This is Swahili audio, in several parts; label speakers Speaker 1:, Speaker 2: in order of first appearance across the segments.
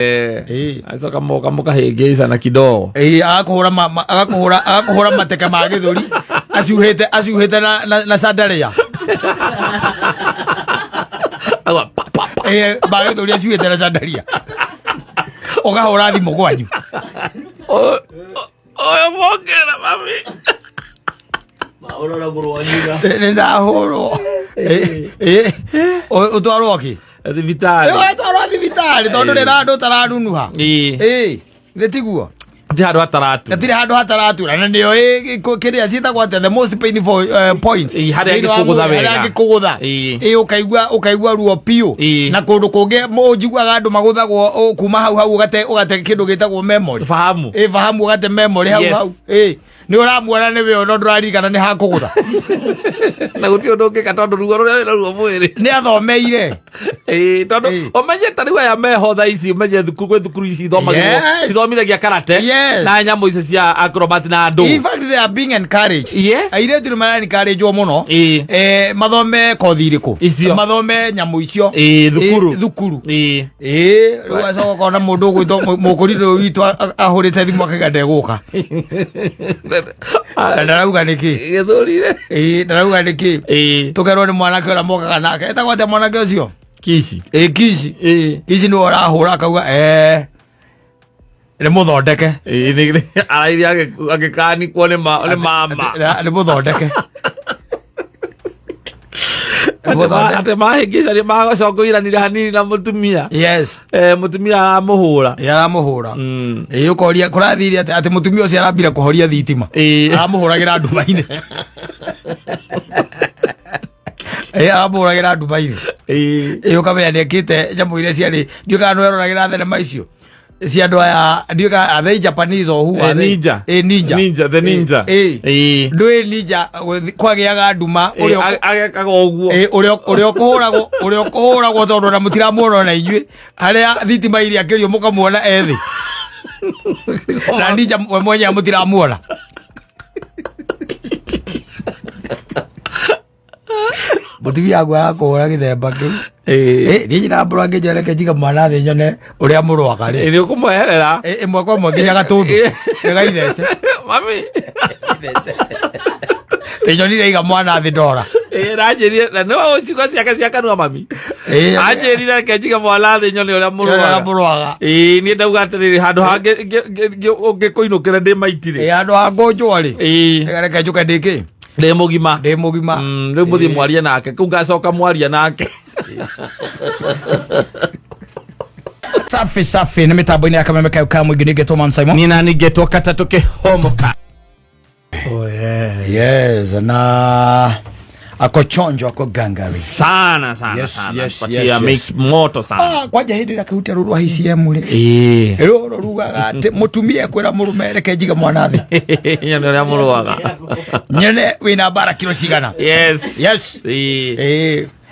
Speaker 1: Asoka moka hegeza na kidogo.
Speaker 2: Agakuhura mateke ma githuri acuhite na sandaria. Ba githuri acuhite na sandaria. Ugahura thimu gwanyu.
Speaker 1: Oya mongera mami.
Speaker 3: Maurora gurwanyiga.
Speaker 2: Ndahurwo. Utwarwo ki?
Speaker 1: Thibitari.
Speaker 2: Utwarwo thibitari tondu ndandu taranunuha. Tiguo.
Speaker 1: Ndi handu hataratu.
Speaker 2: Ndiri handu hataratu na ndio kiria cietagwo the most painful points.
Speaker 1: Haria ngikugutha wega.
Speaker 2: Haria ngikugutha. Ukaigua ruo piu na kundu kunge mujiguaga andu maguthagwo kuma hau ugate kindu gitagwo memory.
Speaker 1: Fahamu.
Speaker 2: Fahamu ugate memory hau. Ni uramuona ni we ono ndurarigana ni hakugutha.
Speaker 1: Na guti undu ngika tondu ruo ruo mwiri.
Speaker 2: Ni athomeire.
Speaker 1: Tondu omenye tari wa ya meho tha ici omenye thukuru ici ithomithagia karate na nyamu icio cia acrobat na andu.
Speaker 2: In fact they are being encouraged.
Speaker 1: Yes.
Speaker 2: Airetu ni mara encourage muno. Mathome kothi iriku. Mathome nyamu icio. Thukuru. Riu acoka kona mundu gwitwo mukuriro witu ahurite thimu akagande guka. Ndarauga niki
Speaker 1: githurire
Speaker 2: ndarauga niki tukerwo ni mwanake ora mokaga nake etagwo te mwanake ucio
Speaker 1: Kici
Speaker 2: Kici ni orahura akauga ni muthondeke
Speaker 1: arairi agikani kuone mama
Speaker 2: ni muthondeke
Speaker 1: ate mahingisa ni magacokoiranire hanini na mutumia.
Speaker 2: Yes.
Speaker 1: Mutumia amuhura.
Speaker 2: Aramuhura. Ukoria kurathiri ati mutumia ucio arambira kuhoria thitima. Aramuhuragira ndumaine. Aramuhuragira ndumaine. Ukamenya nekite nyamu iria ciari ndiuka no eroragira thenema icio. Si andu aya ndiuka are Japanese or who are
Speaker 1: ninja.
Speaker 2: Ninja
Speaker 1: The ninja.
Speaker 2: Ndui ninja kwagiaga nduma
Speaker 1: agekaga uguo.
Speaker 2: Urio kuhuragwo tondu na mutiramuona na inyui haria thitima iria akirio mukamuona ethi. Na ninja mwenye mutiramuona. Mutumia wangu akuhura githemba kiu. Ni nyina mbura ngijereke njiga mwana thi nyone uria murwaga ri.
Speaker 1: Ni ukumweherera.
Speaker 2: Imwe kwa mwe nginya gatundu. Gaithece.
Speaker 1: Mami.
Speaker 2: Tenyonire iga mwana thi ndora.
Speaker 1: Ranjirire na no uciko ciake kanua mami. Anjirire ke njiga mwana thi nyone uria murwaga. Ni ndauga atiriri handu hangi ngikuinukira ndi maitire.
Speaker 2: Handu hangu njwa ri. Reke njuke ndiki.
Speaker 1: Ndi mugima. Riu muthi mwaria nake ku ngacoka mwaria nake.
Speaker 2: Safi na mitambo-ini ya Kameme Kauka mwingine getwo Mamsaimo.
Speaker 3: Ni nani getwo Katatuke Homoka.
Speaker 2: Yes, na ako chonjo ako gangari
Speaker 1: sana. Patia mix moto sana.
Speaker 2: Kwaja hindi la kahutia rurua hisi ya mule. Roro ruga mutumie kwera murume reke njiga mwanathi.
Speaker 1: Nyone ya muruaga.
Speaker 2: Nyone wina bara kilo cigana.
Speaker 1: Yes.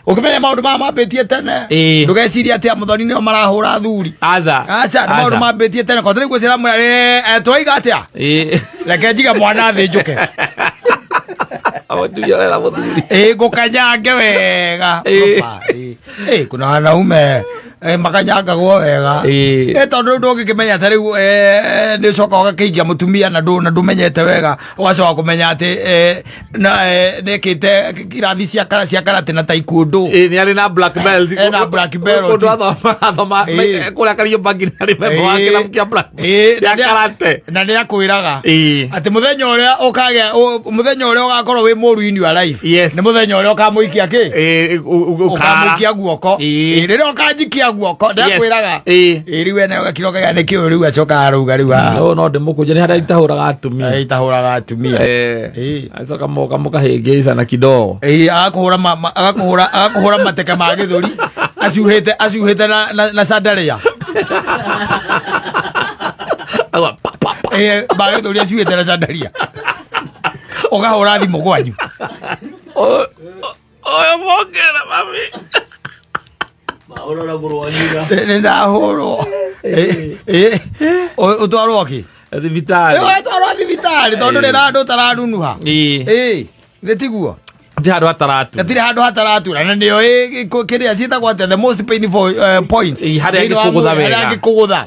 Speaker 2: Ukimenya maundu mambetie tene ndugeciria ati amuthoni nio marahura thuri acha maundu mambetie tene ko tari gwicira mwari twiga atia reke njiga mwana thi njuke
Speaker 1: awatuya muthuri
Speaker 2: gukanyange wega kuna wanaume makanyangagwo wega tondu ndu ngikimenya tari ni coka ugakiigia mutumia na ndumenyete wega ugacoka kumenya ati nekite kirathi cia karate na taekwondo
Speaker 1: ni ari na black belt
Speaker 2: na black belt
Speaker 1: ndu athoma kula kariyo bangi na remember wake na mkia black ya karate
Speaker 2: na ni akwiraga ati muthenya uria ugakorwo wi muru-ini wa life ni muthenya uria ukamuikia ki ukamuikia guoko riria ukanjikia guoko ndakwiraga riu ene ugakiroga ni kiu riu acoka aruga riu
Speaker 1: no ndimukuje ni haria itahuraga atumia acoka moka hegeza na kidogo
Speaker 2: agakuhura mateke ma githuri acuhite na sandaria. Ba githuri acuhite na sandaria. Ugahura thimu gwanyu.
Speaker 1: Oya mongera mami.
Speaker 3: Maurora gurwanyiga.
Speaker 2: Ndahurwo. Utwarwo ki?
Speaker 1: Thibitari.
Speaker 2: Utwarwo thibitari tondu ndandu taranunuha. Tiguo.
Speaker 1: Hado hataratu.
Speaker 2: Atiri hado hataratu. Na ndio kiri asita kwa the most painful points.
Speaker 1: Hade agikugutha wega.
Speaker 2: Hade agikugutha.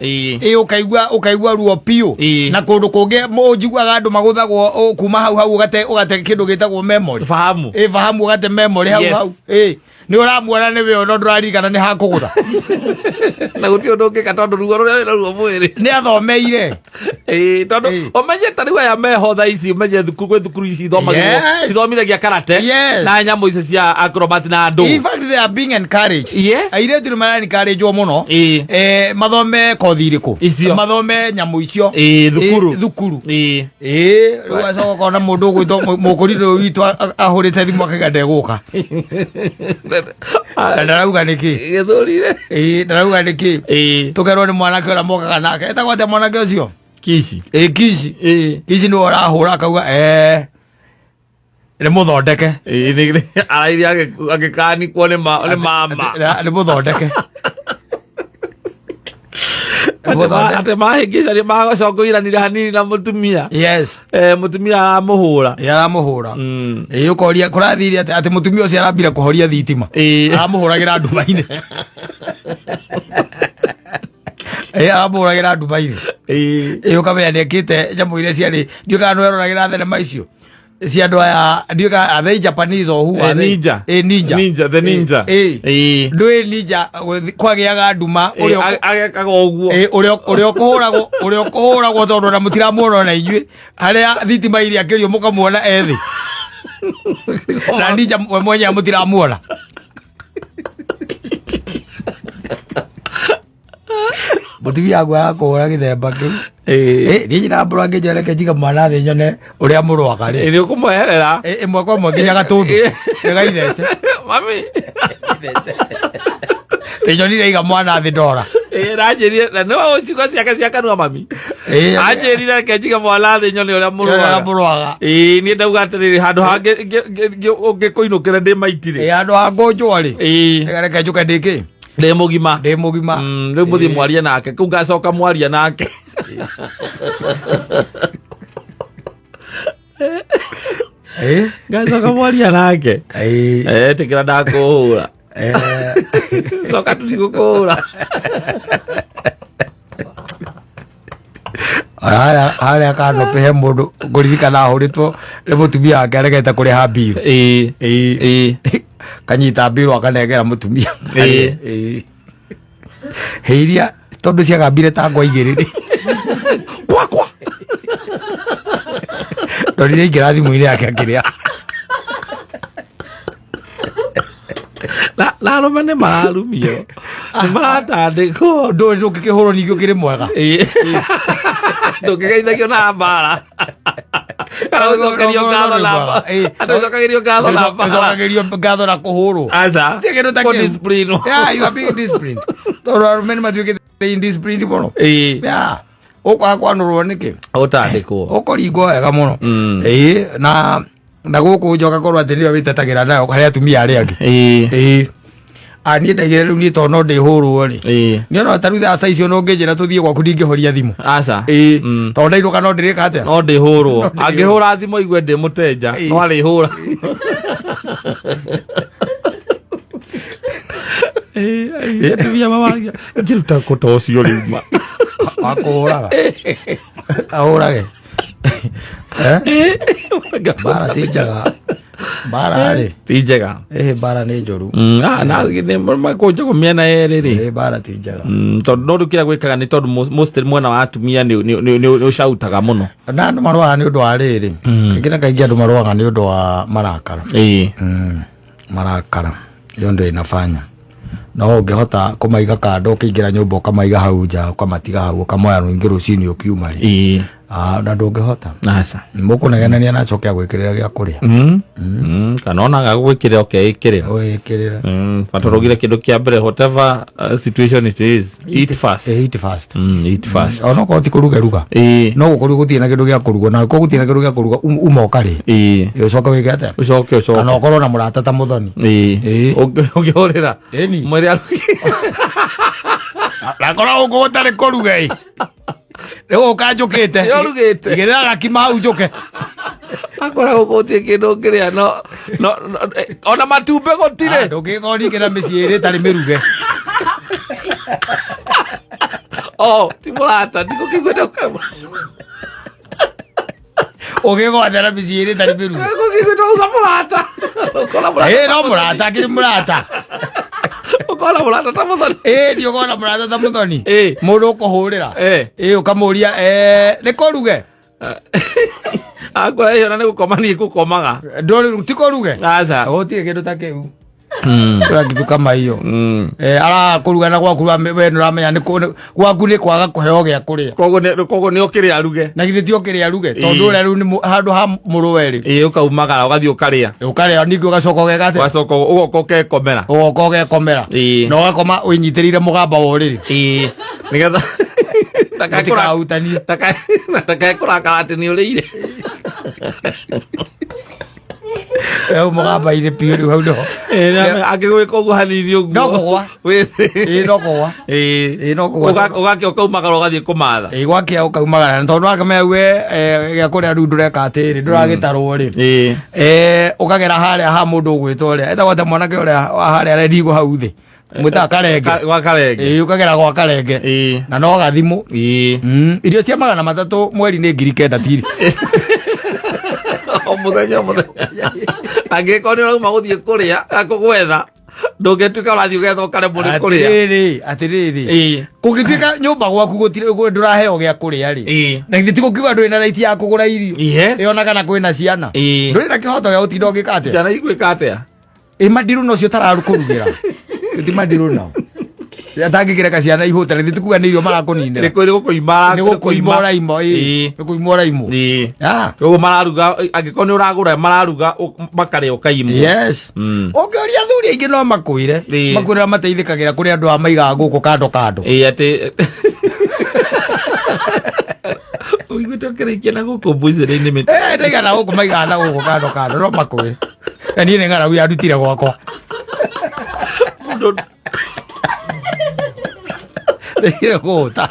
Speaker 2: Ukaigua ruo pio. Na kundu kunge mojigwa andu maguthagwo kuma hau ugate kindu gitagwo memory.
Speaker 1: Fahamu.
Speaker 2: Fahamu ugate memory hau. Ni uramuona ni we ono ndurarigana ni hakugutha.
Speaker 1: Na gutio ndungi katondu ruo ruo mwiri.
Speaker 2: Ni athomeire.
Speaker 1: Tondu omenye tari wa ya meho tha ici omenye thukuru ici ithomithagia karate na nyamu icio cia acrobat na andu.
Speaker 2: In fact they are being encouraged. Aire tu mara encourage muno. Mathome kothi iriku. Mathome nyamu icio. Thukuru. Riu acoka kona mundu gwitwo mukuriro witu ahurite thimu akagande guka. Ndarauga niki
Speaker 1: githurire
Speaker 2: ndarauga niki tukerwo ni mwanake ora mokaga nake etagwo te mwanake ucio
Speaker 1: Kici
Speaker 2: Kici ni orahura akauga ni muthondeke
Speaker 1: arairi agikani kuone mama
Speaker 2: ni muthondeke
Speaker 1: ate mahingica ni magacokoiranire hanini na mutumia. Mutumia amuhura ukoria
Speaker 2: kurathiri ati mutumia ucio arambira kuhoria thitima amuhuragira ndumaine amuhuragira ndumaine ukamenya nekite nyamu iria ciari ndiuka no eroragira thenema icio cia andu aya ndiuka are Japanese or who are
Speaker 1: ninja the ninja
Speaker 2: ndui ninja kwagiaga nduma
Speaker 1: agekaga uguo
Speaker 2: urio kuhuragwo tondu na mutiramuona na inyui haria thitima iria akirio mukamuona ethi na ninja mwenye mutiramuona mutumia agwa kuhura githemba kiu ni nyina mbura ngijereke njiga mwana thi nyone uria murwaga ri
Speaker 1: ni ukumweherera
Speaker 2: imwe kwa mwe nginya gatundu gaithece
Speaker 1: mami
Speaker 2: tenyonire iga mwana thi ndora
Speaker 1: ranjirire na no uciko cia kanua mami anjirire ke njiga mwana thi nyone uria murwaga ni ndauga atiriri handu hangi ungikuinukira ndi maitire
Speaker 2: handu hangunjwa ri reke njuke ndiki
Speaker 1: ndi mugima riu muthi mwaria nake ku ngacoka mwaria nake ngacoka mwaria nake tikira ndakuhura coka tutigukuhura haria kano pehe mundu nguririkana ahuritwo ni mutumia wake aregete kuriha mbiru kanyita mbiru akanengera mutumia heiria tondu ciagambire ta ngwa igiri kwa ndorire ingira thimu-ini yake akiria na arume nĩ mararumio nĩ maratandĩkwo ndũngĩkĩhũrwo ningĩ ũkĩrĩ mwega ndũngĩgeithagio na mbara kana ũcokerio ngatho na kũhũrwo tondũ arume nĩ matuĩkĩte indisciplined mũno ũkwaga kwanũrwo nĩkĩ ũtandĩkwo ũkũringwo wega mũno na gũkũ njoka korwo atĩ nĩyo wĩtetagĩra nayo harĩa atumia arĩa angĩ niĩ ndaigire rĩu niĩ tondũ no ndĩhũrwo rĩ nĩona ta rĩu thaa icio no ngĩnjĩra tũthiĩ gwaku ndingĩhoria thimũ tondũ ndainũka no ndĩrĩka atĩa no ndĩhũrwo angĩhũra thimũ igue ndĩ mũtenja no arĩhũra atumia mamagia ngĩruta kũta ũcio rĩu akũhũraga ahũrage bara ti njega bara rĩ ti njega bara nĩ njoru na makũnjagwo mĩena yerĩ rĩ bara ti njega tondũ no ndũkĩra gwĩkaga nĩ tondũ most mwena wa atumia nĩ ũcautaga mũno na andũ marũaga nĩ ũndũ wa rĩrĩ kaingĩ na kaingĩ andũ marũaga nĩ ũndũ wa marakara marakara hiyo ndio inafanya no ũngĩhota kũmaiga kando ũkĩingĩra nyũmba ũkamaiga hau nja ũkamatiga hau ũkamoya rũingĩ rũcinĩ ũkiuma rĩ na ndũngĩhota mũkũnegenania na acoke agwĩkĩrĩra gĩa kũrĩa kana ona agagwĩkĩrĩra ũkeĩkĩrĩra batarũgire kĩndũ kĩa mbere whatever situation it is eat fast ona ko ti kũruga no gũkorwo gũtirĩ na kĩndũ gĩa kũruga na ko gũtirĩ na kĩndũ gĩa kũruga umoka rĩ ũcoke wĩke atĩa ũcoke kana ũkorwo na mũrata ta mũthoni ũngĩhũrĩra mwĩrĩ na korwo gũkũ gũtarĩ kũruga
Speaker 2: Leo ukajukite.
Speaker 3: Yo rugite.
Speaker 2: Igera gakima hau njuke.
Speaker 3: Akora gukutie kindu kiria no ona matumbe gutire.
Speaker 2: Ndungikoni kira micii iri tari miruge.
Speaker 3: Oh, timurata ndiko kigweta ukama.
Speaker 2: Ugigwathera micii iri tari miruge.
Speaker 3: Ndiko kigweta ukamurata.
Speaker 2: No murata kiri murata.
Speaker 3: Ukona murata ta muthoni.
Speaker 2: Ni ukona murata ta muthoni. Mundu ukuhurira. Ukamuria ni koruge.
Speaker 3: Akora hiyo na gukomani gukomaga.
Speaker 2: Ndori tiko ruge.
Speaker 3: Aca.
Speaker 2: Utie kindu ta kiu. Kura kitu kama hiyo. Ara kuruga na gwaku we nuramenya ni gwaku ni kwaga kuheo gya kuria.
Speaker 3: Kogo ni okiri aruge.
Speaker 2: Na githiti okiri aruge. Tondu uri aru ni handu ha muruweri.
Speaker 3: Ukaumagara ugathi ukaria.
Speaker 2: Ukaria ningi ugacoka ugekate.
Speaker 3: Ugacoka ugoke komera.
Speaker 2: Ugoke komera. No ugakoma uinyitirire mugamba wa uriri.
Speaker 3: Nigetha
Speaker 2: Takakura utani.
Speaker 3: Takakura karate ni urire.
Speaker 2: Mugamba ire piori hau no.
Speaker 3: Akigwika uguo hanini uguo.
Speaker 2: No kugwa. No kugwa. No kugwa.
Speaker 3: Ugaki ukaumagara ugathi kumatha.
Speaker 2: Gwakia ukaumagara tondu akamenya we gya kuria ru ndureka atiri nduragitarwo ri. Ukagera haria ha mundu ugwitwo ria. Etagwo mwanake uria haria rendigo hau thi. Mwita karenge.
Speaker 3: Gwa karenge.
Speaker 2: Ukagera gwa karenge. Na no gathimu. Irio cia 300 mweri ni 9,000 tiri.
Speaker 3: Muthenya. Angiko ni rauma guthie kuria akugwetha. Ndungetuika urathi ugetha ukare muri kuria.
Speaker 2: Atiriri. Kugituika nyumba gwaku gutire nduraheo gya kuria ri. Na githiti gukiuga nduri na raiti ya kugura irio. Yona kana kwina ciana. Nduri na kihoto gya utinda ugikate.
Speaker 3: Ciana igwika atia?
Speaker 2: Madiru no cio tararukurugira. Giti madiru no. Atangikireka ciana ihuta na thitukuga ni irio marakuninira.
Speaker 3: Ni
Speaker 2: gukuimora imo. Ni kuimora imo.
Speaker 3: Ugo mararuga angiko ni uragura mararuga makare ukaimu.
Speaker 2: Yes. Ongeoria thuri aingi no makuire. Makuira mateithikagira kuri andu a maiga guku kando.
Speaker 3: Ati Uigutokerikia na guku buzire ni miti.
Speaker 2: Ndaiga na guku maiga na guku kando no makuire. Ni ni ngara wi adutire gwakwa. Ndire guta.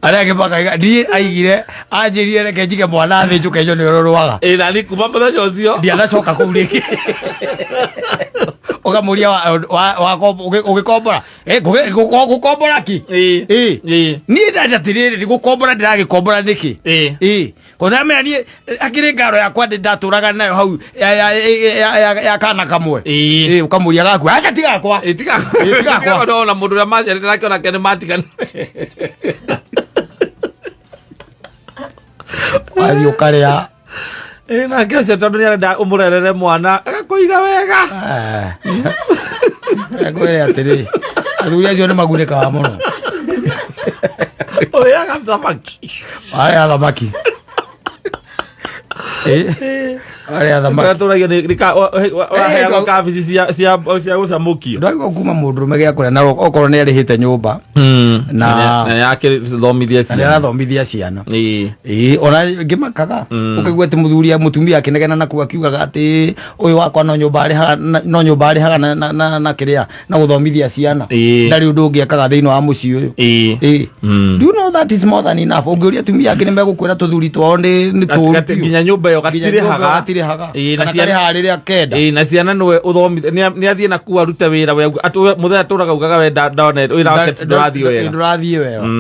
Speaker 2: Areke baka ndi aigire anjirire reke njike mwana thi njuke nyo ni rorwaga.
Speaker 3: Na ni kuma muthenya ucio.
Speaker 2: Ndia nacoka kuu riki. Ukamuria wa ugikombora. Gukombora ki? Ni ndatirire ndi gukombora ndiragikombora niki? Kona mena ni akiri ngaro yakwa ndaturaga nayo hau ya kana kamwe. Ukamuria gaku aka tigakwa.
Speaker 3: Tigakwa. Ndona mundu ra macia ndirakiona kene matigana.
Speaker 2: Ari ukaria.
Speaker 3: Na kese tondu ni arenda umurerere mwana agakuiga wega.
Speaker 2: Kwere atiri. Athuri acio ni magunikaga muno.
Speaker 3: Oyaga thamaki.
Speaker 2: Aya thamaki. Aya thamaki.
Speaker 3: Turagia ni wa kabici cia gucamukio.
Speaker 2: Ndagwo kuma mundu megia kuria na okorwo ni arihite nyumba. Na
Speaker 3: yake thomithia ciana.
Speaker 2: Na thomithia ciana. Ona ngimakaga. Ukigwa ati muthuri mutumia akinegena na kuakiugaga ati uyu wakwa no nyumba ari haga na kiria na guthomithia ciana. Ndari undu ungiakaga thiini wa mucii uyu. Do you know that is more than enough? Ungiuria tumia angi nimegukwira tuthuri twao ni tu.
Speaker 3: Nginya nyumba yo gatire haga.
Speaker 2: Na ciana hariria kenda.
Speaker 3: Na ciana nwe uthomithia ni athie na ku arute wira we muthenya turaga ugaga we ndone wira wake ndurathie wega.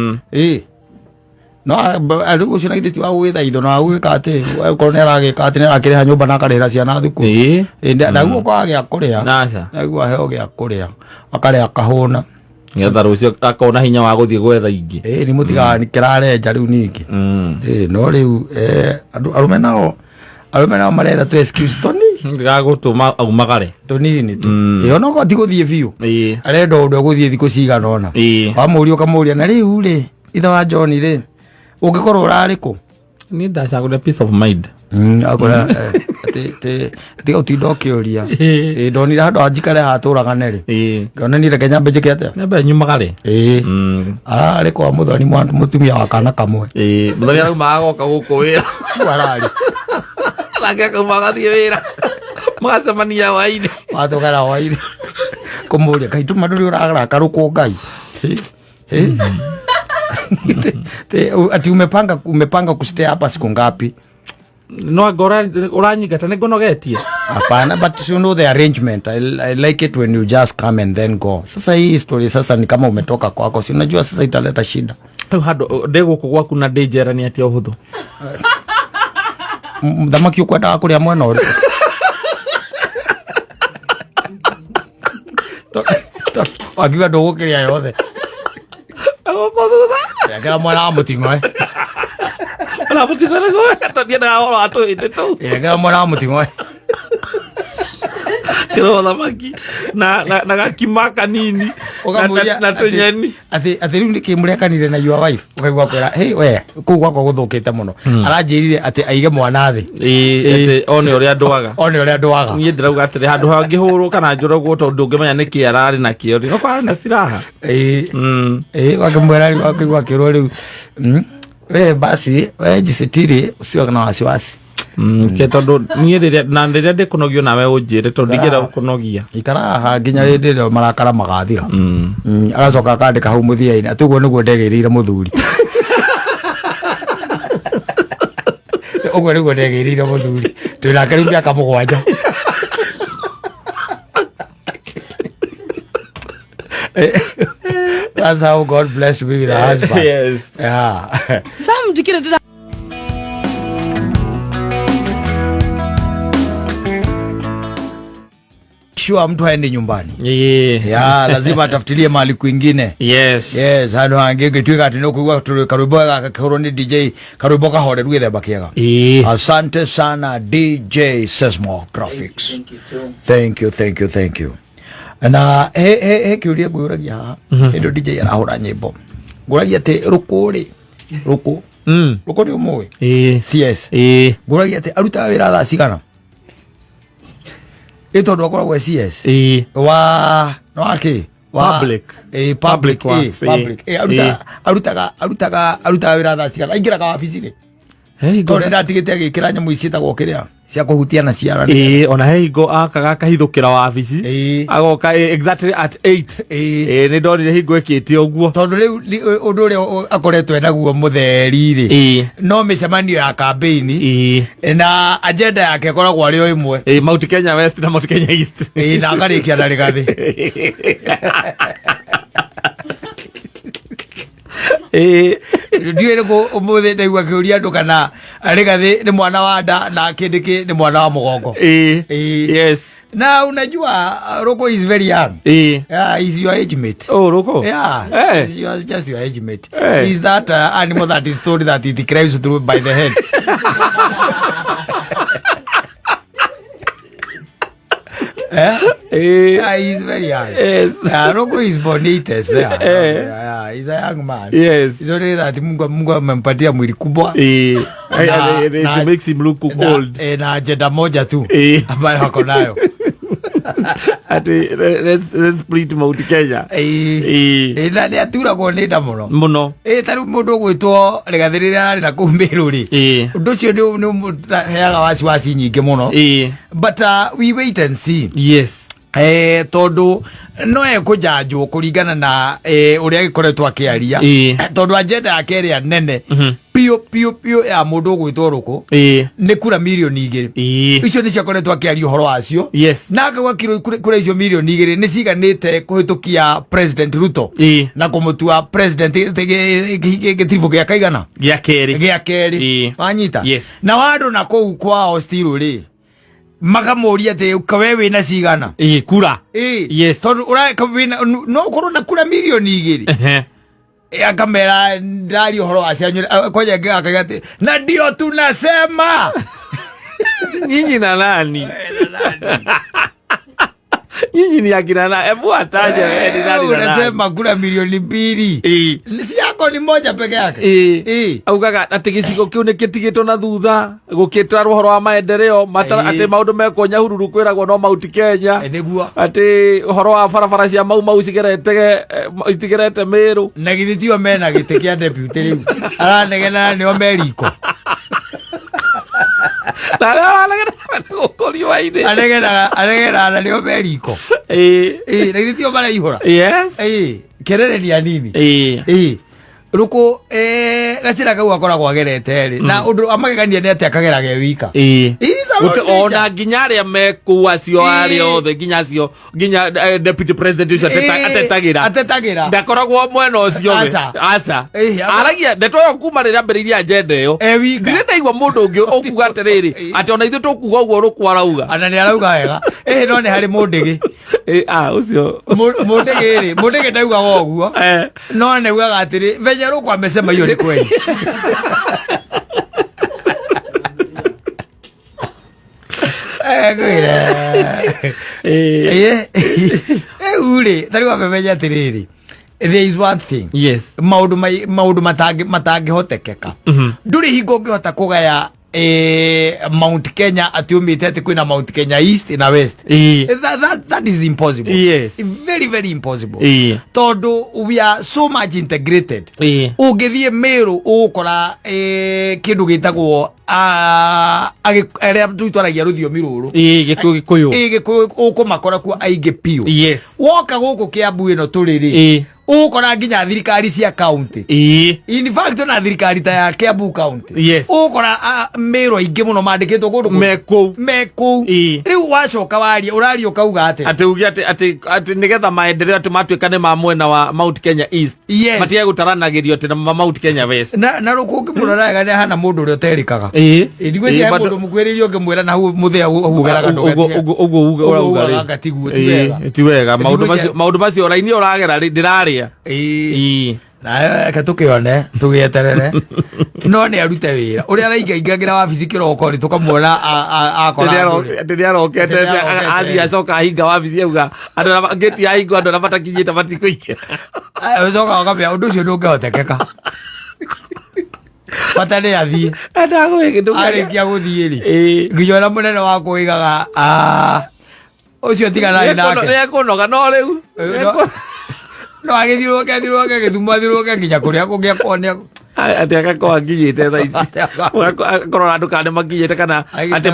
Speaker 3: No aru ucio na githiti wa gwitha itho na gwika ati korwo ni aragika ati ni arakiriha nyumba na akarira ciana thukuru. Ndaguo kwa gya kuria. Ndaguo aheo gya kuria. Akaria kahuna. Ngetha rucio akona hinya wa guthie gwetha ingi.
Speaker 2: Ni mutiga ni kirarenja riu ningi. No riu arume nao maretha tu excuse toni.
Speaker 3: Ngagutuma aumagare.
Speaker 2: Tonini tu. Ona ko ti guthie biu. Arenda undu guthie thiku cigana ona. Wamuria ukamuria na riu ri itha wa John ri. Ungikorwo urari ku?
Speaker 3: Ni ndacagura peace of mind.
Speaker 2: Akora ti utinda ukiuria. Ndonire handu anjikare haturagane ri. Ngona ni reke nyambe njike atia.
Speaker 3: Nyambe nyumagare.
Speaker 2: Arari kwa muthoni mutumia wa kana kamwe.
Speaker 3: Muthoni arauma agoka guku wira.
Speaker 2: Arari.
Speaker 3: Lagi kumagathie wira. Magacemania waini.
Speaker 2: Watugara waini. Kumuria kaituma nduri uragara karuko ngai.
Speaker 1: ati umepanga kustay hapa siku ngapi?
Speaker 3: No agora uranyigata nigonogetie.
Speaker 1: Hapana, but you know the arrangement. I like it when you just come and then go. Sasa hii story sasa ni kama umetoka kwako, si unajua sasa italeta shida.
Speaker 3: Hado ndego kwa kuna danger ni ati ohuthu.
Speaker 1: Mdhamaki ukwenda kuria mwana uri. Wakiwa dogo kiria yothe. Kaya mwana mutingo
Speaker 3: ala mutingo go tadia na oro ato iteto.
Speaker 1: Kaya mwana mutingo
Speaker 3: kero la maki na gakimaka nini na tunyeni
Speaker 1: ati riu nikimuriakanire na your wife ukaigwa kwera hey we ku gwako guthukite muno aranjirire ati aige mwana thi
Speaker 3: ati one uri andwaga nie ndirauga ati handu hangihurwo kana njuragwo tondu ngimenya niki arari na kio no kwa na siraha
Speaker 1: wakimwera wakigwa kiro riu we basi we jisitiri usio na wasiwasi
Speaker 3: ke tondu nie riria ndikunogio nawe unjire tondu ndigera kunogia
Speaker 1: ikara ha nginya rindi marakara magathira agacoka akandika hau muthia-ini atuguo niguo ndegereire muthuri uguo niguo ndegereire muthuri twinake riu miaka 7 That's how God blessed me with a husband.
Speaker 3: Yes.
Speaker 1: Yeah.
Speaker 4: Sam dikira dida.
Speaker 1: Sure mtu aende nyumbani.
Speaker 3: Yeah,
Speaker 1: lazima atafutilie mahali kwingine.
Speaker 3: Yes.
Speaker 1: Hano hangege twika ati no kuigwa karubo ga koroni DJ karubo ka hore rwithe bakiega. Asante sana DJ Sesmo Graphics. Thank you. Na kiuria nguragia haha ndo DJ arahura nyimbo nguragia ati ruku ni umwe CS nguragia ati aruta wira thaa cigana ito ndo akoragwo CS wa no aki
Speaker 3: public
Speaker 1: aruta wira thaa cigana aingiraga wabici ri tondu ndatigite agikira nyamu icitagwo kiria cia kuhutia na ciara
Speaker 3: ona heigo akaga kahithukira wabici agoka exactly at 8 ni ndonire hingo ikite uguo
Speaker 1: tondu riu undu ri akoretwe naguo mutheri ri no micemanio ya campaign na agenda yake koragwo ari o imwe
Speaker 3: Mount Kenya West na Mount Kenya East
Speaker 1: na akarikia ndari gathi ndiwe ko umuthe ndaigua kiuria ndu kana ari gathi ni mwana wa nda na kindiki ni mwana wa mugongo
Speaker 3: yes
Speaker 1: na unajua Roko is very young is your age mate
Speaker 3: Roko
Speaker 1: he is just your age mate is that animal that is told that it craves through by the head he's very young.
Speaker 3: Yes.
Speaker 1: Roko is bonites there. He's a young man.
Speaker 3: Yes.
Speaker 1: It's only that Mungu amempatia mwili kubwa.
Speaker 3: It makes him look old.
Speaker 1: Na agenda moja tu ambayo hako nayo.
Speaker 3: Let's split Mount Kenya.
Speaker 1: Na ni atura kuoneta muno. Taru mundu gwitwo regathirira ari na kumbiru ri. Undu ucio ni heaga wasiwasi nyingi muno. But we wait and see.
Speaker 3: Yes.
Speaker 1: Tondu no ekujanjwo kuringana na uria gikoretwo akiaria tondu agenda yake ria nene pio ya mundu gwitwo Roko ni kura milioni 2 icio ni ciakoretwo akiaria horo wacio na akagwa kura icio milioni 2 ni ciganite kuhitukia President Ruto na kumutua president gitivo gia kaigana
Speaker 3: gia keri
Speaker 1: wanyita na wandu na kou kwao still ri magamuria te ukawewe na cigana
Speaker 3: kura
Speaker 1: yes tondu uraka wina no korwo na kura milioni 2 akamera ndari horo wacio kwaje akagate na ndio tunasema
Speaker 3: nyinyi na nani nyinyi ni akina na hebu ataje wewe nani
Speaker 1: unasema kura milioni 2 si yako ni moja peke yake
Speaker 3: augaga ati gicigo kiu ni kitigitwo na thutha gukitwa ruhoro wa maendeleo matara ati maundu meko nyahururu kwiragwo no Mount Kenya
Speaker 1: niguo
Speaker 3: ati uhoro wa barabara cia mau cigerete Meru
Speaker 1: na githitio mena gite kia deputy riu aranegena ni Ameriko anegena ni Ameriko na githitio bara ihora
Speaker 3: yes
Speaker 1: kerere ni anini
Speaker 2: ruko gacira kau akoragwo agerete ri na undu amagegania ni ati akagerage wika
Speaker 3: ona nginya aria meku acio ario the nginya acio nginya deputy president ucio atetagira ndakoragwo mwena ucio asa aragia ndeto yo kuma rira mberiria agenda iyo ndire ndaigua mundu ungi ukuga atiriri ati ona ithu tukuga uguo rukwarauga
Speaker 2: ana ni arauga wega no ni hari mundigi
Speaker 3: ucio
Speaker 2: mundigi ndauga woguo no ne ugaga atiri venye rukwa mesema iyo ni kweli ule tariwa memeja atiriri there is one thing
Speaker 3: yes
Speaker 2: maudu matangi hotekeka nduri hingo ngihota kugaya Mount Kenya atiumite ati kwina Mount Kenya East na West that is impossible.
Speaker 3: Yes,
Speaker 2: very very impossible. Todo we are so much integrated. Ugithie Meru ukora kindu gitagwo aria twitwaragia ruthiomi ruru gikuyu ukumakora ku aige piu.
Speaker 3: Yes,
Speaker 2: woka guku Kiambu ino turiri ukora nginya thirikari cia county in fact na thirikari ta ya Kiambu county.
Speaker 3: Yes,
Speaker 2: ukora Meru aingi muno mandikitwo gundu meku riu wacoka waria urario kauga
Speaker 3: ati ugi ati nigetha maendeleo ati matuikane ma mwena wa Mount Kenya East matia gutaranagirio ati na Mount Kenya West
Speaker 2: na rukungi muraraga ni hana mundu uri uterikaga ndigwe mundu mukwiririo ngimwira na hu muthia ugeraga
Speaker 3: ugo urauga
Speaker 2: gatiguo
Speaker 3: ti wega maundu macio raini uragera ndiraria
Speaker 2: na katukione tugieterere no ni arute wira uria araingaingagira wabici kiroko ri tukamuona akora
Speaker 3: ndiria rokete athi acoka hinga wabici auga andu geti ya hingo andu na matakinyite matikuike
Speaker 2: ucoka ukambia undu ucio ndungihotekeka patane athie
Speaker 3: ndagwe kindu
Speaker 2: arikia guthie ri nginya na munene wa kuigaga ucio tigana nake
Speaker 3: ne kunoga no riu
Speaker 2: no agithiruke githumwa nginya kuria kungia kone
Speaker 3: ati akakwa nginyite tha ici korora andu kane makinyite kana ati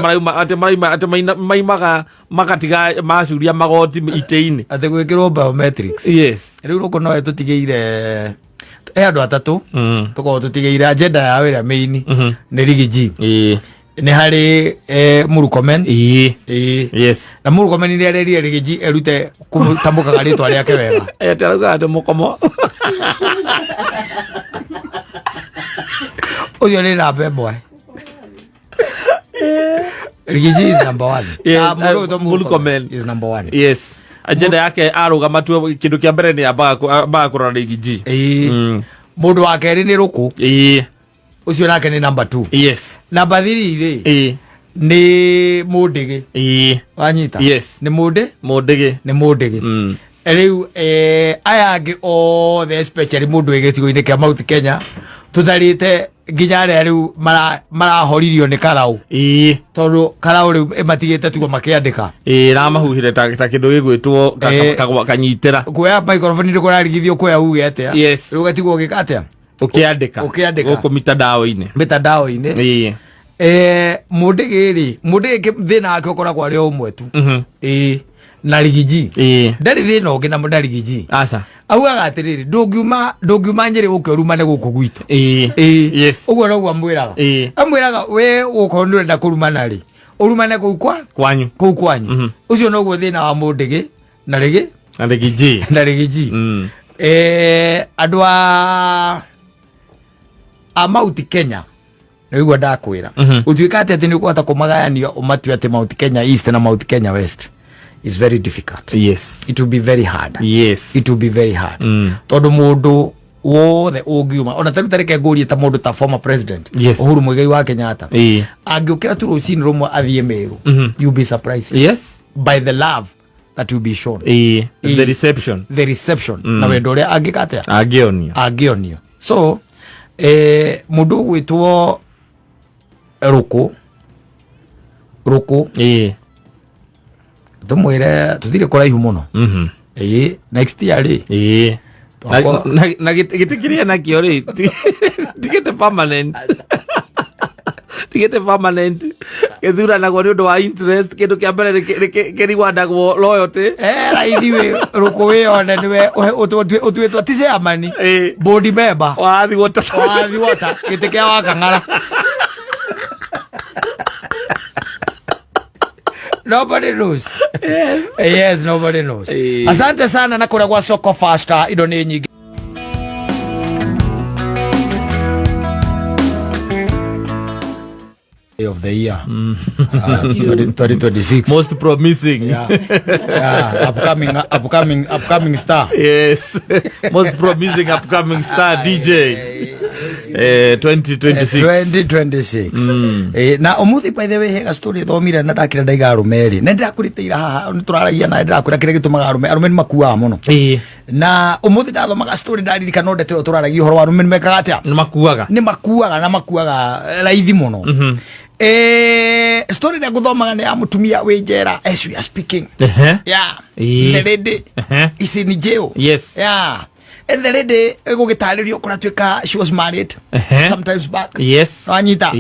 Speaker 3: maimaga makatiga macuria magoti ite-ini
Speaker 2: ati gwikirwo biometrics.
Speaker 3: Yes,
Speaker 2: riu ruko no tutigeire andu atatu tuko tutigeire agenda ya wira main ni Rigiji ni hari Murukomen.
Speaker 3: Yes,
Speaker 2: na Murukomen ni areria Rigiji erute kumutambuka ritwa riake wega
Speaker 3: ati arauga ati mukomo
Speaker 2: uyo ni rabe boy. Rigiji is number 1.
Speaker 3: Yes, Murukomen
Speaker 2: is number 1.
Speaker 3: Yes, agenda yake aruga matu kindu kia mbere ni abaga kurora Rigiji.
Speaker 2: Mundu wa keri ni Ruku. Ucio nake ni number 2.
Speaker 3: Yes,
Speaker 2: number 3 ri ni Mundigi. Wanyita.
Speaker 3: Yes,
Speaker 2: ni Mundigi ni Mundigi. Riu aya angi othe especially mundu egetigo-ini kia Mount Kenya tutharite nginya aria riu marahoririo ni Karau tondu Karau riu matigite tugo makiandika
Speaker 3: ramahuhire ta kindu gigwitwo kanyitira
Speaker 2: kuya microphone ri kurarigithio kuya uge atia riu gatigo gikatia
Speaker 3: ukiandika guku mitandao-ini Mundigi thina wake ukoragwo ari umwe tu na Rigiji ndari thina ungi na Rigiji asa
Speaker 2: augaga atiriri ndungiuma Nyeri ukerumane guku gwitu
Speaker 3: yes
Speaker 2: uguo noguo amwiraga we ukorwo ndurenda kurumana ri urumane kuu kwanyu ucio noguo thina wa Mundigi na Rigiji andu a Mount Kenya niguo ndakwira utuika ati ni kuhota kumagayania umatue ati Mount Kenya East na Mount Kenya West is very difficult.
Speaker 3: Yes,
Speaker 2: it will be very hard.
Speaker 3: Yes,
Speaker 2: it will be very hard. Tondu mundu wothe ungiuma ona tarutareke ngurie ta mundu ta former president Uhuru Muigai wa Kenyatta angiukira tu rucini rumwe athie Meru you be surprised.
Speaker 3: Yes,
Speaker 2: by the love that will be shown.
Speaker 3: The reception
Speaker 2: na wendo uria angikate agionio so mundu gwitwo Ruku tumwire tuthire kuraihu muno next year ri
Speaker 3: na gitikiria nakio ri tigete permanent Githuranago ni undu wa interest, kindu kia mbere kirigwandagwo loyalty.
Speaker 2: Raithi we ruko we one niwe utwetwo ti chairman board member
Speaker 3: wathi wota
Speaker 2: gitikia wa Kang'ara. Nobody knows. Yes, nobody knows. Asante sana na kura kwa soko faster indo ni nyingi of the year 2026
Speaker 3: most promising
Speaker 2: upcoming star.
Speaker 3: Yes. Most promising upcoming star DJ
Speaker 2: 2026 na umuthi by the way hega story thomire na ndakira ndaiga rumeri na ndirakuriteira haha nituraaragia na ndirakwira kire gitumaga arume makuaga muno na umuthi ndathomaga story ndaririka no ndete turaragia horo wa arume mekaga atia
Speaker 3: ni
Speaker 2: makuaga raithi muno. Story na guthomaga ni ya mutumia we njera as we are speaking. Yeah. The lady is in jail.
Speaker 3: Yes.
Speaker 2: Yeah. And the lady gugitaririo kuratwika she was married sometimes back.
Speaker 3: Yes.
Speaker 2: Anyita.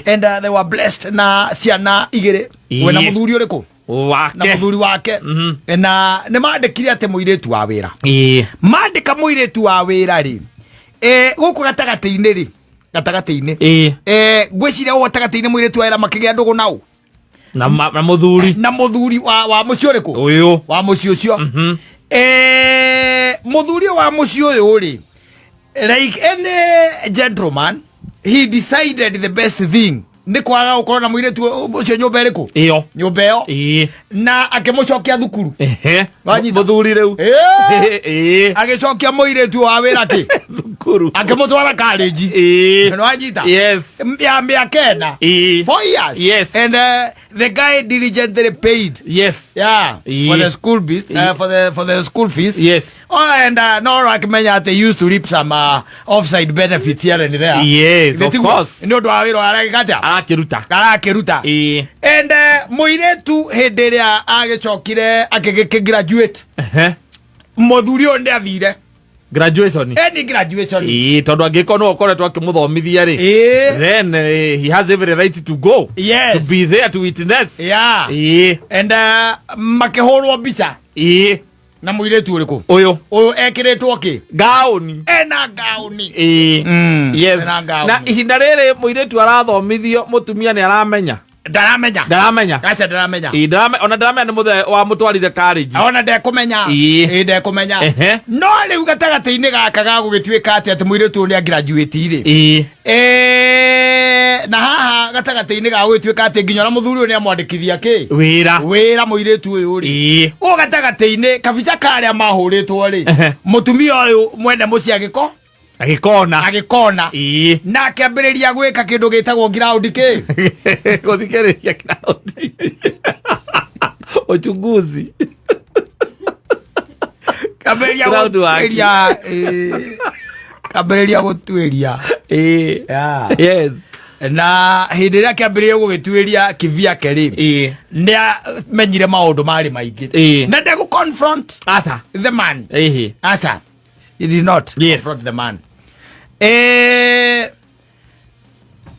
Speaker 2: And they were blessed na ciana igire. Wena muthuri uriku
Speaker 3: wake
Speaker 2: na muthuri wake na ne mandikire ate muiretu wa wira. Mandika muiretu wa wira ri guku gatagati-ini ri gatagati-ini gwiciria wo gatagati-ini muiretu wa wira makigia ndugu nau
Speaker 3: na muthuri
Speaker 2: wa mucio riku
Speaker 3: uyu
Speaker 2: wa mucio cio muthuri wa mucio uyu ri like any gentleman he decided the best thing ni kwaga gukorwo na muiretu ucio nyumba iriku nyumba iyo na akimucokia thukuru
Speaker 3: muthuri riu
Speaker 2: agicokia muiretu wa wira ki
Speaker 3: thukuru
Speaker 2: akimutwara college no anyita ya miakena 4 years.
Speaker 3: Yes.
Speaker 2: And the guy diligently paid for the school fees for the school fees.
Speaker 3: Yes.
Speaker 2: And no rakimenya they used to reap some offside benefits here and there.
Speaker 3: Yes, of course.
Speaker 2: Ndio ndo awiro aragikatia arakiruta and muiretu hindi iria agicokire akigraduate muthuri uyu ndi athire
Speaker 3: graduation
Speaker 2: any graduation
Speaker 3: tondu angiko no okoretwo akimuthomithia ri then he has every right to go to be there to witness and makihurwo mbica na muiretu uriku uyu ekiritwo ki gauni
Speaker 2: ena gauni
Speaker 3: yes na ihinda riri muiretu arathomithio mutumia ni aramenya
Speaker 2: ndaramenya acha ndaramenya
Speaker 3: ona ndaramenya ni muthe wa mutwarire college
Speaker 2: ona ndekumenya ndekumenya no riu gatagati-ini gaka ga gugituika ati muiretu ni graduate ri na haha gatagati-ini ga gugituika ati nginya na muthuri ni amwandikithia ki wira muiretu uyu ri o gatagati-ini kabica karia mahuritwo ri mutumia uyu mwene muci agikona na akiambiriria gwika kindu gitagwo ground ki
Speaker 3: guthikiriria ground uchunguzi
Speaker 2: kabiriria gutwiria
Speaker 3: yes
Speaker 2: na hindi ria kiambiriria gugitwiria kivia keri ni menyire maundu mari maingi na ndegu confront the man asa he did not confront the man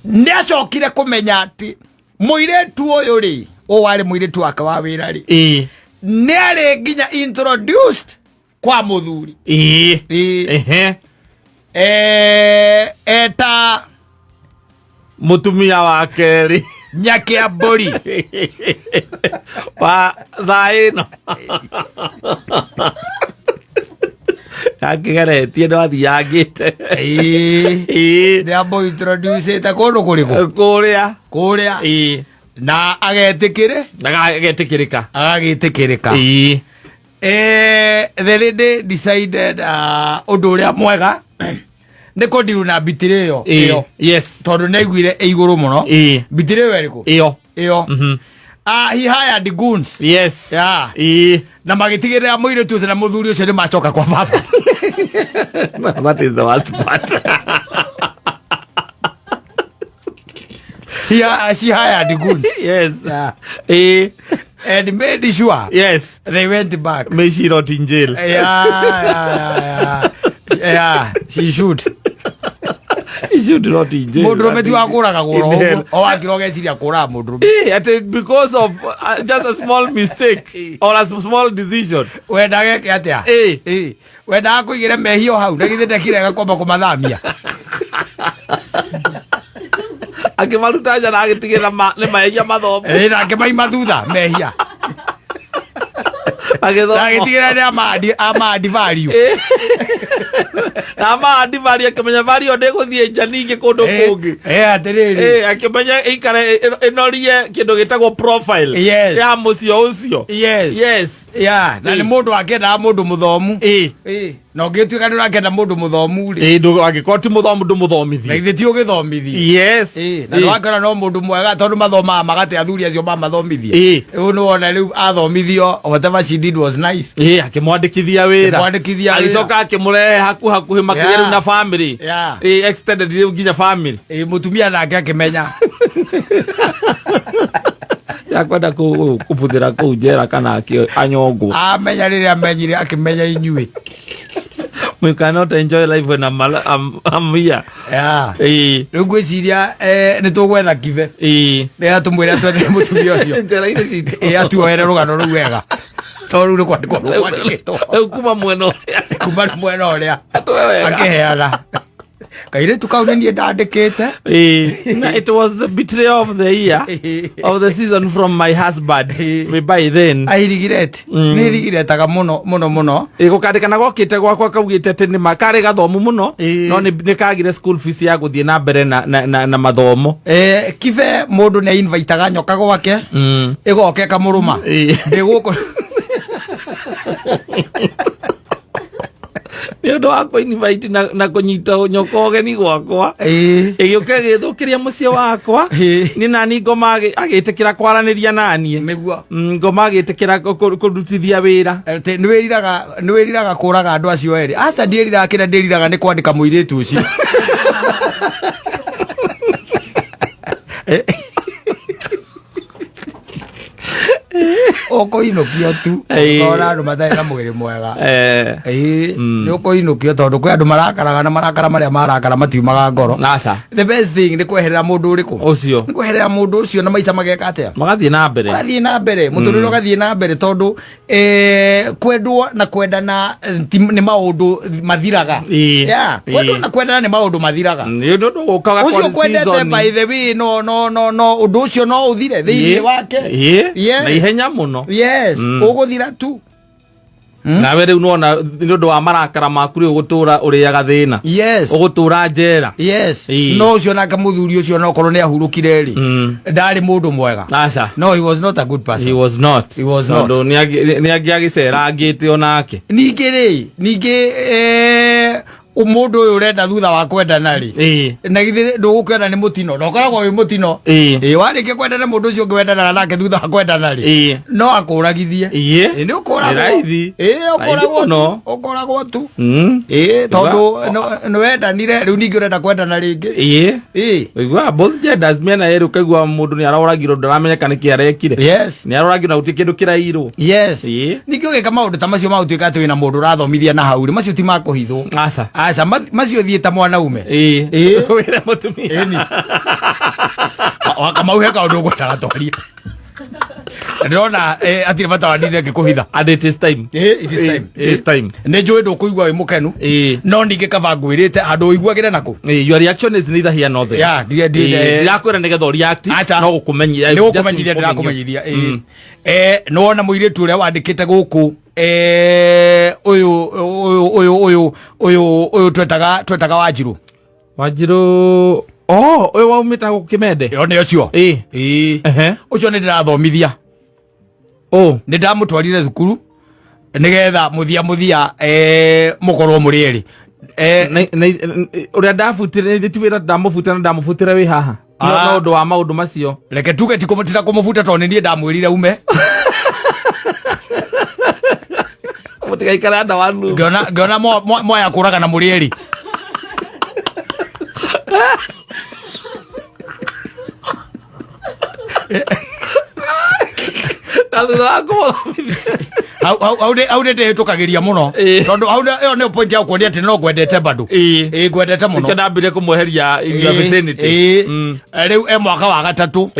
Speaker 2: ni acokire kumenya ati muiretu uyu ri wari muiretu wake wa wira ri ni ari nginya introduced kwa muthuri eta
Speaker 3: mutumia wake ri
Speaker 2: nyakia mburi
Speaker 3: wa zaino akigaretie no athiangite
Speaker 2: ni ambo introduce ta kundu kuriku kuria na agetikirika the lady decided undu uria mwega ni kundiru na bitire iyo tondu naiguire iguru muno bitire iyo eriku iyo he hired goons na magitigirira muiretu ucio na muthuri ucio ni macoka kwa baba
Speaker 3: that is the worst part
Speaker 2: she hired goons and made sure they went back.
Speaker 3: May she not in jail.
Speaker 2: Yeah, she should.
Speaker 3: should not injure.
Speaker 2: Mudrume tu akura kagoro. O akiroge siri akura mudrume.
Speaker 3: Because of just a small mistake or a small decision.
Speaker 2: Wenda geke atia. Wenda kuigire mehio hau. Ndagithe ndekire gakomba kumathamia.
Speaker 3: Akimaruta nja na agitigira ni mehia mathomo.
Speaker 2: Na akimaima thutha mehia. Agitigira ni ama value.
Speaker 3: Ama value akimenya value ndiguthie nja ningi kundu kungi.
Speaker 2: Atiriri.
Speaker 3: Akimenya ikare inorie kindu gitagwo profile ya mucio ucio. Yes.
Speaker 2: Na ni mundu akenda mundu muthomu. No ngituika ndu akenda mundu muthomu ri.
Speaker 3: Ndu agikoti muthomu ndu muthomithi.
Speaker 2: Na ithi ti ugithomithi.
Speaker 3: Yes.
Speaker 2: Na ndu akenda no mundu mwega tondu mathoma magate athuri acio mamathomithie. Riu no wona riu athomithio whatever she did was nice.
Speaker 3: Akimwandikithia wira. Agicoka akimurehe hakuhi makigeru na family. Extended riu nginya family.
Speaker 2: Mutumia nake akimenya.
Speaker 3: Yakwenda kubuthira ku njera kana anyongwo.
Speaker 2: Amenya riria amenyire akimenya inyui.
Speaker 3: We cannot enjoy life when I'm here.
Speaker 2: Riu gwiciria ni tugwetha kibe. Rĩa tumwira twethe mutumia ucio.
Speaker 3: Njera-ini citu.
Speaker 2: Atuoere rugano ruu wega. Toru ni kwandikwo rwandikitwo.
Speaker 3: Kuma mwena uria.
Speaker 2: Kuma mwena uria. Akiheaga. Kairitu kau ni ndandikite.
Speaker 3: It was the betrayal of the year of the season from my husband. By then
Speaker 2: I regret. Ni regretaga muno.
Speaker 3: Gukandikana gokite gwakwa kaugite ati ni makari gathomu muno no ni kagire school fees ya guthie na mbere na mathomo.
Speaker 2: Kibe mundu ni invitaga nyoka gwake. Igoke kamuruma. Ndiguko
Speaker 3: ni ndo wako invite na kunyita nyoka ogeni gwakwa igioke githukiria mucie wakwa ni nani ngoma agitikira kwaraniria nani
Speaker 2: miguo
Speaker 3: ngoma agitikira kurutithia wira
Speaker 2: ni wiriraga kuraga andu acio eri aca ndiriraga kira ndiriraga ni kwandika muiritu ucio Okoinukio tu ora andu matai na mwiri mwega ni okoinukio tondu kwi andu marakaraga na marakara maria marakara matiumaga ngoro. The best thing ni kweherera mundu uriku
Speaker 3: ucio
Speaker 2: ni kweherera mundu ucio na maica mageka atia
Speaker 3: magathie na mbere
Speaker 2: muturire ugathie na mbere tondu kwendwo na kwendana ni maundu mathiraga. Kwendwo na kwendana ni maundu mathiraga.
Speaker 3: Ni ndu ukaga kwa
Speaker 2: ucio kwendete by the way no undu ucio no uthire thiini wake
Speaker 3: na ihenya muno.
Speaker 2: Yes, uguthira tu.
Speaker 3: Na we riu nona ni undu wa marakara maku riu gutura uriaga thina.
Speaker 2: Yes.
Speaker 3: Ugutura njera.
Speaker 2: Yes. No ucio naka muthuri ucio no korwo ni ahurukire ri. Ndari mundu mwega. No, he was not a good person.
Speaker 3: He was not.
Speaker 2: No,
Speaker 3: ni agicera angite onake.
Speaker 2: Ningi umundu uyu urenda thutha wa kwendana ri na githe ndugukwenda ni mutino ndokoragwo wi mutino warike kwendana mundu ucio ngwendana nake thutha wa kwendana ri no akuragithie ni ukoragwo tu tondu ni wendanire riu ningi urenda kwendana ringi
Speaker 3: igwa both genders mena yeru kaigwa mundu ni aroragirwo ndaramenyeka niki arekire ni aroragirwo na uti kindu kirairwo ningi ugika maundu ta macio mautuika ati wina mundu urathomithia na hauri macio ti makuhithwo aca macio thieta mwanaume wira mutumia wakamauhe kaundu ngwendaga twaria ndona atire bata wadire ngikuhitha and it is time
Speaker 2: ne njui ndukuigua wi mukenu no ningi kaba ngwirite andu uiguagire naku
Speaker 3: your reaction is neither here nor there ndirakwira nigetha react no gukumenyithia
Speaker 2: ndirakumenyithia no ona muiritu uria wandikite guku uyu twetaga Wanjiru uyu waumita gukimende yo ne ucio ucio ni ndirathomithia ni ndamutwarire thukuru nigetha muthia mukorwo muri eri
Speaker 3: uria ndafutire nditiwira ndamufutira na ndamufutira wi haha no undu wa maundu macio
Speaker 2: reke tuge tikumutira kumufuta tondu nie ndamwirire ume
Speaker 3: mutigaikara nda wanu
Speaker 2: ngona moya kuraga na muri eri Hau ndete tukagiria muno tondu hau yo ne point ya kuondia ati no gwendete bado gwendete muno
Speaker 3: kana mbire kumweheria in your vicinity
Speaker 2: riu mwaka wa gatatu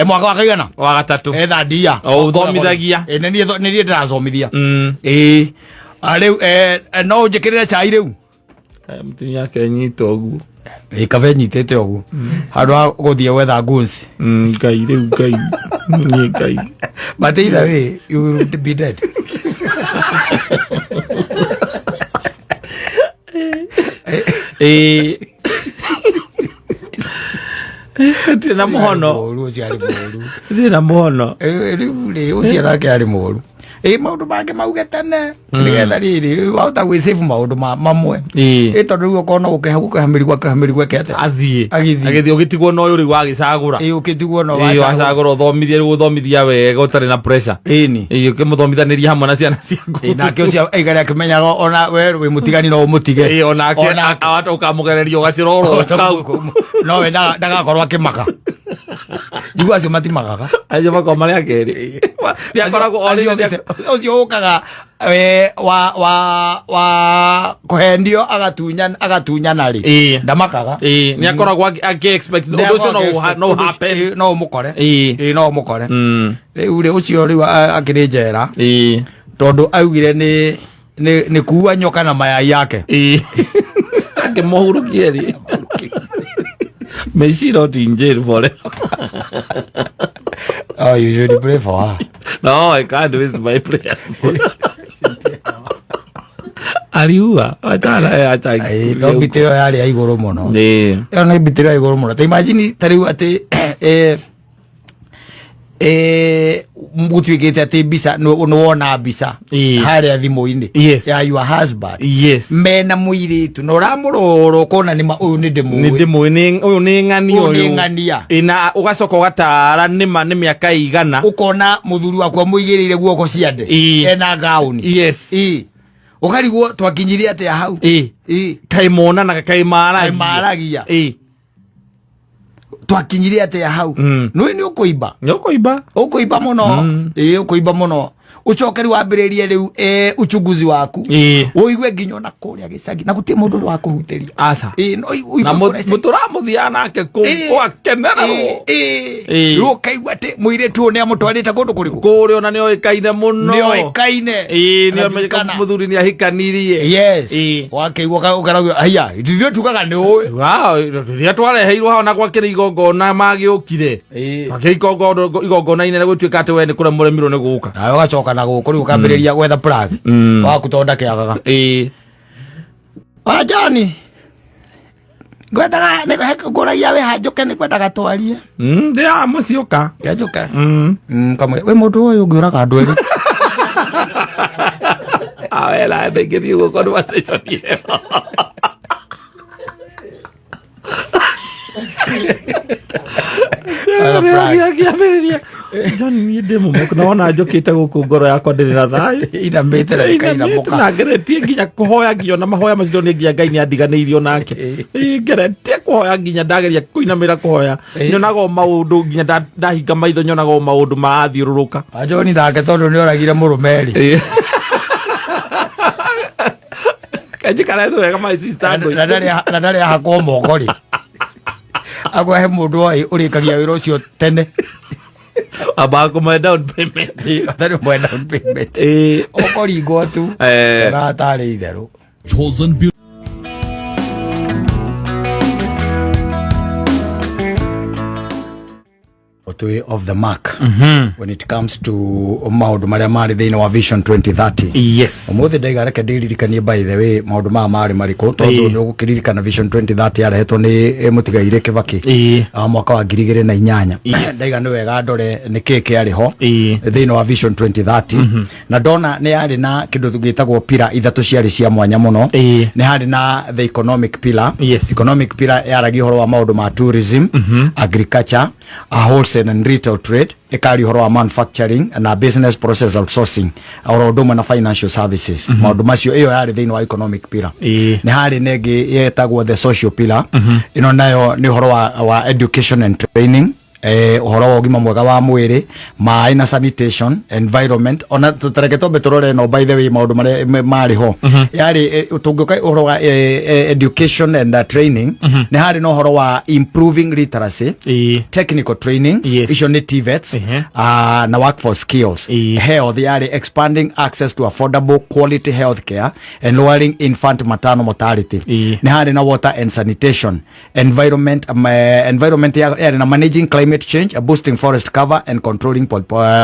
Speaker 2: mwaka wa kaigana
Speaker 3: wa gatatu
Speaker 2: thadia
Speaker 3: uthomithagia
Speaker 2: ni nie ndirathomithia riu no njikirire chai riu
Speaker 3: mtinya kenyito ogu
Speaker 2: kabe nyitete ogu handu ha guthie wetha guns
Speaker 3: ngai riu ngai ni ngai
Speaker 2: but either way you will be dead.
Speaker 3: Tina muhono tina muhono
Speaker 2: riu uciara ke ari moru maundu make mauge tene nigetha riri wahota gwi save maundu mamwe tondu riu ukona ukihamirigwa kete
Speaker 3: agithi ugitigwo no uri wagicagura
Speaker 2: ugitigwo no
Speaker 3: wacagura uthomithie riu uthomithia wega utari na pressure ukimuthomithaniria hamwe na ciana ciaku
Speaker 2: nake ucio aigari akimenyaga ona we wi mutigani no umutige
Speaker 3: onake awata ukamugereria ugacirorwo
Speaker 2: no we ndagakorwo akimaka Igu acio matimagaga
Speaker 3: acio makoma ria keri niakoragwo
Speaker 2: ucio ukaga wa kuhendio agatunyana ri ndamakaga
Speaker 3: niakoragwo aki-expect ucio no happen
Speaker 2: no umukore no umukore riu ri ucio riu akiri njera tondu augire ni kuua nyoka na mayai yake
Speaker 3: akimuhurukia ri May she not in jail forever.
Speaker 2: Oh, you should pray for her.
Speaker 3: No, I can't waste my prayer. Aliua.
Speaker 2: No bitiro yari ya iguru muno. Yo no bitiro ya iguru muno. Ta imagine tariu ati mutwigite ati bisa no wona bisa haria thimu-ini ya your husband mena muiritu no ramuroro kona ni uyu ni ndimu
Speaker 3: uyu ni ng'ania ina ugacoka ugatara ni miaka igana
Speaker 2: ukona muthuri wakwa muigirire guoko ciande ena gauni ukarigwo twakinyirie ati hau
Speaker 3: kaimona na kaimaragia
Speaker 2: twakinyirie ate hau no ni ukuiba muno ukuiba muno ucokeri wambiririe riu uchunguzi waku uigwe nginya na kuria gicagi na gutie mundu wa kuhuteria
Speaker 3: asa na muturamuthia nake ku akenera ro
Speaker 2: kaigwa te muiretu ne amutwarite kundu kuriku
Speaker 3: kuri ona ni oikaine muno
Speaker 2: ni oikaine
Speaker 3: ni amenyeka muthuri ni ahikanirie
Speaker 2: wakeigwa ukaragu haya ithio tukaga ni uwe
Speaker 3: ria twareheirwo hao na gwakire igongona magiukire igongona inene gutwika ati we ni kura muremirwo ni guka
Speaker 2: ayo gacoka na guku riu kambiriria gwetha plug waku tonda kiagaga ajani gwethaga ni kuragia we hanjuke ni gwethaga twarie
Speaker 3: ndia muciuka
Speaker 2: kiajuka kamwe we mundu uyu ngiuraga andu eri
Speaker 3: awela ndengethi guko ni waceconie Jani ni demo mo kunaona njokite guku ngoro yakwa ndiri na thayu
Speaker 2: ina mbetera kaina moka
Speaker 3: na ngeretie nginya kuhoya nginya na mahoya macio ni nginya Ngai ni andiganiirio nake ngeretie kuhoya nginya ndageria kuinamira kuhoya nyonaga maundu nginya ndahinga maitho nyonaga maundu marathiururuka
Speaker 2: ajoni ndake tondu ni oragire murumeri
Speaker 3: kanjikara wega my sister
Speaker 2: na ndari hakwo mogori agwa he mundu urikagia wira ucio tene
Speaker 3: abako my down payment
Speaker 2: that my down payment okori go tu na tare itheru chosen of the mark when it comes to maundu maria mari thiini wa Vision 2030
Speaker 3: yes
Speaker 2: umuthi ndaiga reke ndirikanie by the way maundu mari mariko tondu ni ugukiririkana Vision 2030 yarehetwo ni mutigaire Kibaki mwaka wa 2008 ndaiga ni wega ndore ni kiki ariho thiini wa Vision 2030 na ndona ni yari na kindu gitagwo pila ithatu ciari cia mwanya muno ni hari na the economic pillar economic pillar yaragi horo wa maundu ma tourism agriculture wholesale and retail trade ikari horo wa manufacturing na business process outsourcing oro ndumwe na financial services maundu macio iyo yari thiini wa economic pillar ni hari negi yetagwo the social pillar ino nayo ni horo wa education and training
Speaker 1: uhoro wa ugima mwega wa mwiri mai na sanitation environment ona tutareke tombe turore no by the way maundu mari ho yari tunguka uhoro wa education and training ni hari no uhoro wa improving literacy technical training icio ni TVETs na workforce skills health yari expanding access to affordable quality health care and lowering infant maternal mortality ni hari na water and sanitation environment yari na managing climate change, boosting forest cover and controlling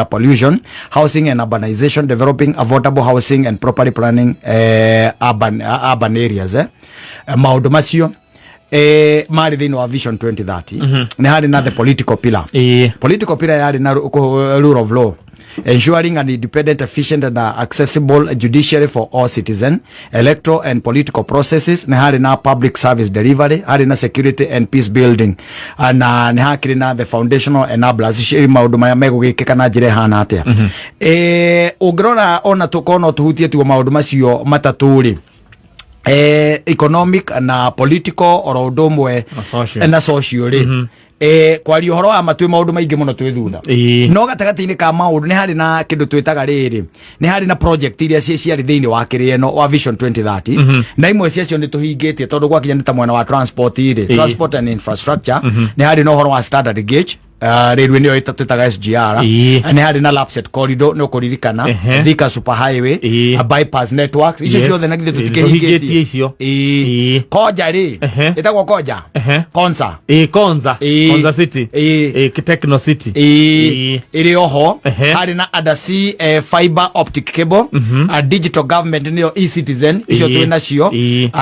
Speaker 1: pollution, housing and urbanization, developing affordable housing and properly planning urban areas maundu macio mari thini wa vision 2030 ni hari na the political pillar yari na rule of law, ensuring an independent, efficient and accessible judiciary for all citizens, electoral and political processes, ni hari na public service delivery, hari na security and peace building, na ni hakiri na the foundational enablers shiri maundu maya megugikika na njire hana atia ungirora ona tukono tuhutie tu maundu macio mataturi economic na political oro ndomwe na social kwari uhoro wa matwe maundu maingi muno twi thutha no gatagati-ini ka maundu ni hari na kindu twitaga riri ni hari na project iria ciari thiini wa kirieno wa vision 2030 na imwe ciacio ni tuhingitie tondu gwakinya ni ta mwena wa transport transport and infrastructure ni hari no uhoro wa standard gauge railway niyo itataga SGR ni hari na Lapset corridor no kuririkana Thika super highway bypass networks icio ciothe na githe tutikihingitie icio koja ri itagwo koja Konza Konza city Techno city iri oho hari na undersea fiber optic cable digital government niyo e-citizen icio twina cio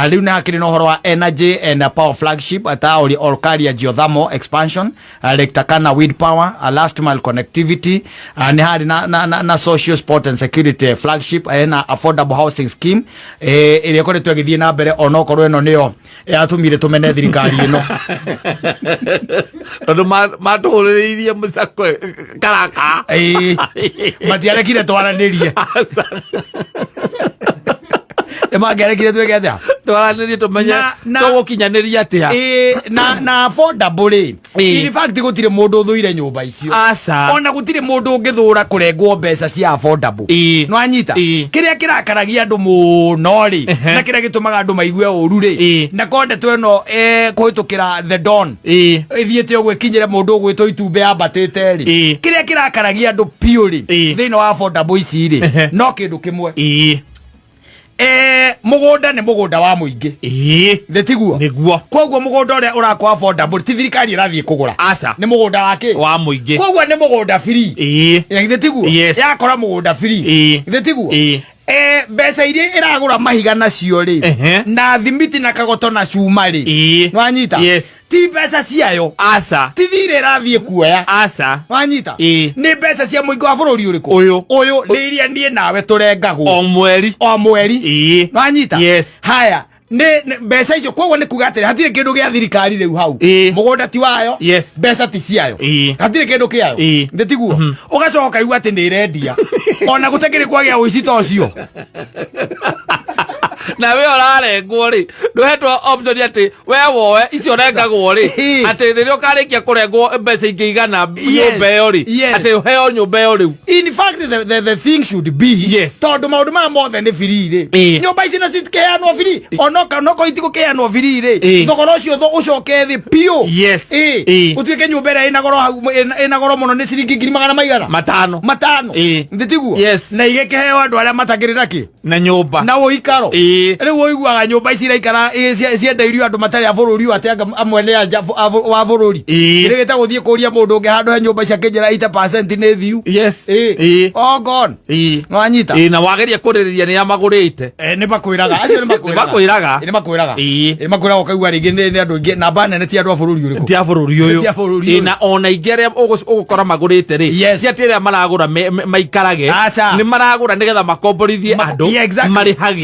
Speaker 1: riu na hakiri no horo wa energy and power flagship atauri Olkaria geothermal expansion Lektakana wind power, last mile connectivity, ni hari na social sport and security flagship na affordable housing scheme ile kore twagithie na mbere onokorwo eno niyo yatumire tumene thirikari ino
Speaker 3: ndo maturirie musako karaka
Speaker 1: matiarekire twaranirie emagerekire twege atia
Speaker 3: twaranirie tumenye tugukinyaniria atia
Speaker 1: na affordable in fact gutire mundu thuire nyumba icio ona gutire mundu ungithura kurengwo mbeca cia affordable no anyita kiria kirakaragia andu muno ri na kiria gitumaga andu maigue uru ri na konde tweno kuhitukira the dawn ithiete ogwe kinyire mundu gwitwo itumbe ambatite ri kiria kirakaragia andu piuri thino wa affordable ici ri no kindu kimwe mugunda ni mugunda wa muingi thetiguo
Speaker 3: niguo
Speaker 1: koguo mugunda uria urakwa affordable ti thirikari irathie kugura ni mugunda wake
Speaker 3: wa muingi
Speaker 1: koguo ni mugunda free thetiguo yakora mugunda free thetiguo mbeca iria iragura mahiga nacio ri na thimiti na kagoto na cuma ri wanyita ti mbeca ciayo ti thire irathie kuoya wanyita ni mbeca cia muingi wa bururi uriku uyu ni iria nie nawe turengagwo o mweri wanyita haya ne mbeca icio koguo ni kuga atiri hatire kindu gia thirikari riu hau mugunda ti wayo mbeca ti ciayo hatire kindu kiayo ndetiguo ugacoka igu ati ni irendia ona gutekiri kwagia uici ta ucio
Speaker 3: na we orarengwo ri nduhetwo option ati we woe icio rengagwo ri ati ririo karikia kurengwo mbeca ingigana nyumba iyo ri ati heo nyumba iyo ri
Speaker 1: in fact the thing should be tondu maundu ma mothe ni free ri nyumba ici na citikeanwo free onoka noko itigukeanwo free ri thogora ucio ucoke thi pio utuike nyumba ira ina goro muno ni ciringi 500 nditiguo na igekeheo andu aria matagirira ki
Speaker 3: na nyumba
Speaker 1: na uikaro riu uiguaga nyumba ici iraikara ciendeirio andu matari a bururi atenga amwe ni wa bururi irigita guthie kuria mundu ungi handu he nyumba cia kinjira 8% ni thiu all gone no anyita
Speaker 3: na wageria kuriria ni amagurite
Speaker 1: ni makwiraga acio ni makwiraga ukaigua ringi ni andu ingi na bana ni ti andu a bururi uriku
Speaker 3: ti a bururi uyu na ona ingeria ugukora magurite ri cia tiria maragura maikarage ni maragura nigetha makomborithie andu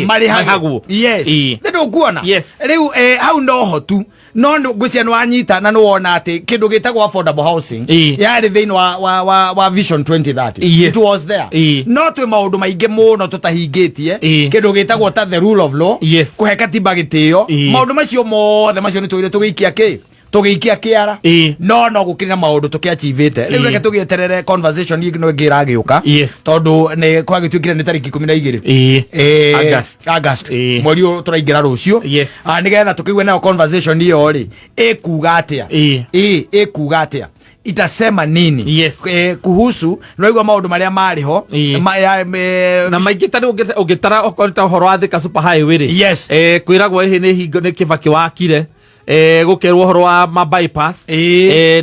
Speaker 3: marihagwo ndio kuona riu hau ndo hotu no ngwician wanyita na no wona ati kindu gitagwo affordable housing yari thini wa vision 2030 it was there no twi maundu maingi muno tutahingitie kindu gitagwo ta the rule of law kuhe katiba gitio maundu macio mothe macio ni twire tugikia ki
Speaker 2: tugiikia kiara no gukirina maundu tukiachivite riu reke tugieterere conversation no ngira giuka tondu ni kwagituikire ni tariki 12 August mweri turaingira rucio nigetha tukigwe nayo conversation iyo ri ikuga atia ikuga atia itasema nini kuhusu noigwa maundu maria mariho
Speaker 3: na maingi tani ugitara okorita horo wa Thika super highway ri kwiragwo hi ni hingo ni Kibaki wakire gukerwo horo wa ma bypass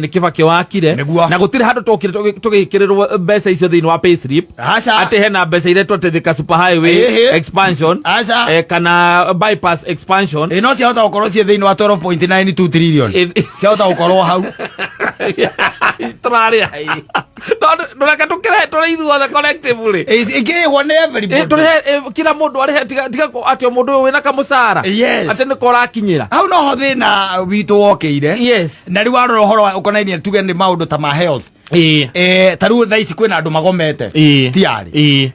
Speaker 3: ni Kibaki wakire na gutire handu tokire tugikirirwo mbeca icio thiini wa payslip ati hena mbeca ile twa Thika super highway expansion kana bypass expansion
Speaker 2: no cia hota gukorwo cie thiini wa 12.92 trillion cia hota gukorwo hau
Speaker 3: traria no reka tukire tore ithuothe collectively
Speaker 2: igirwo ni everybody
Speaker 3: tore kila mundu ari tiga ati mundu wina kamucara ati ni korakinyira
Speaker 2: hau no ho thina witu wokeire na riu warora horo ukonainie tuge ni maundu ta ma health taru thaisi kwina andu magomete tiari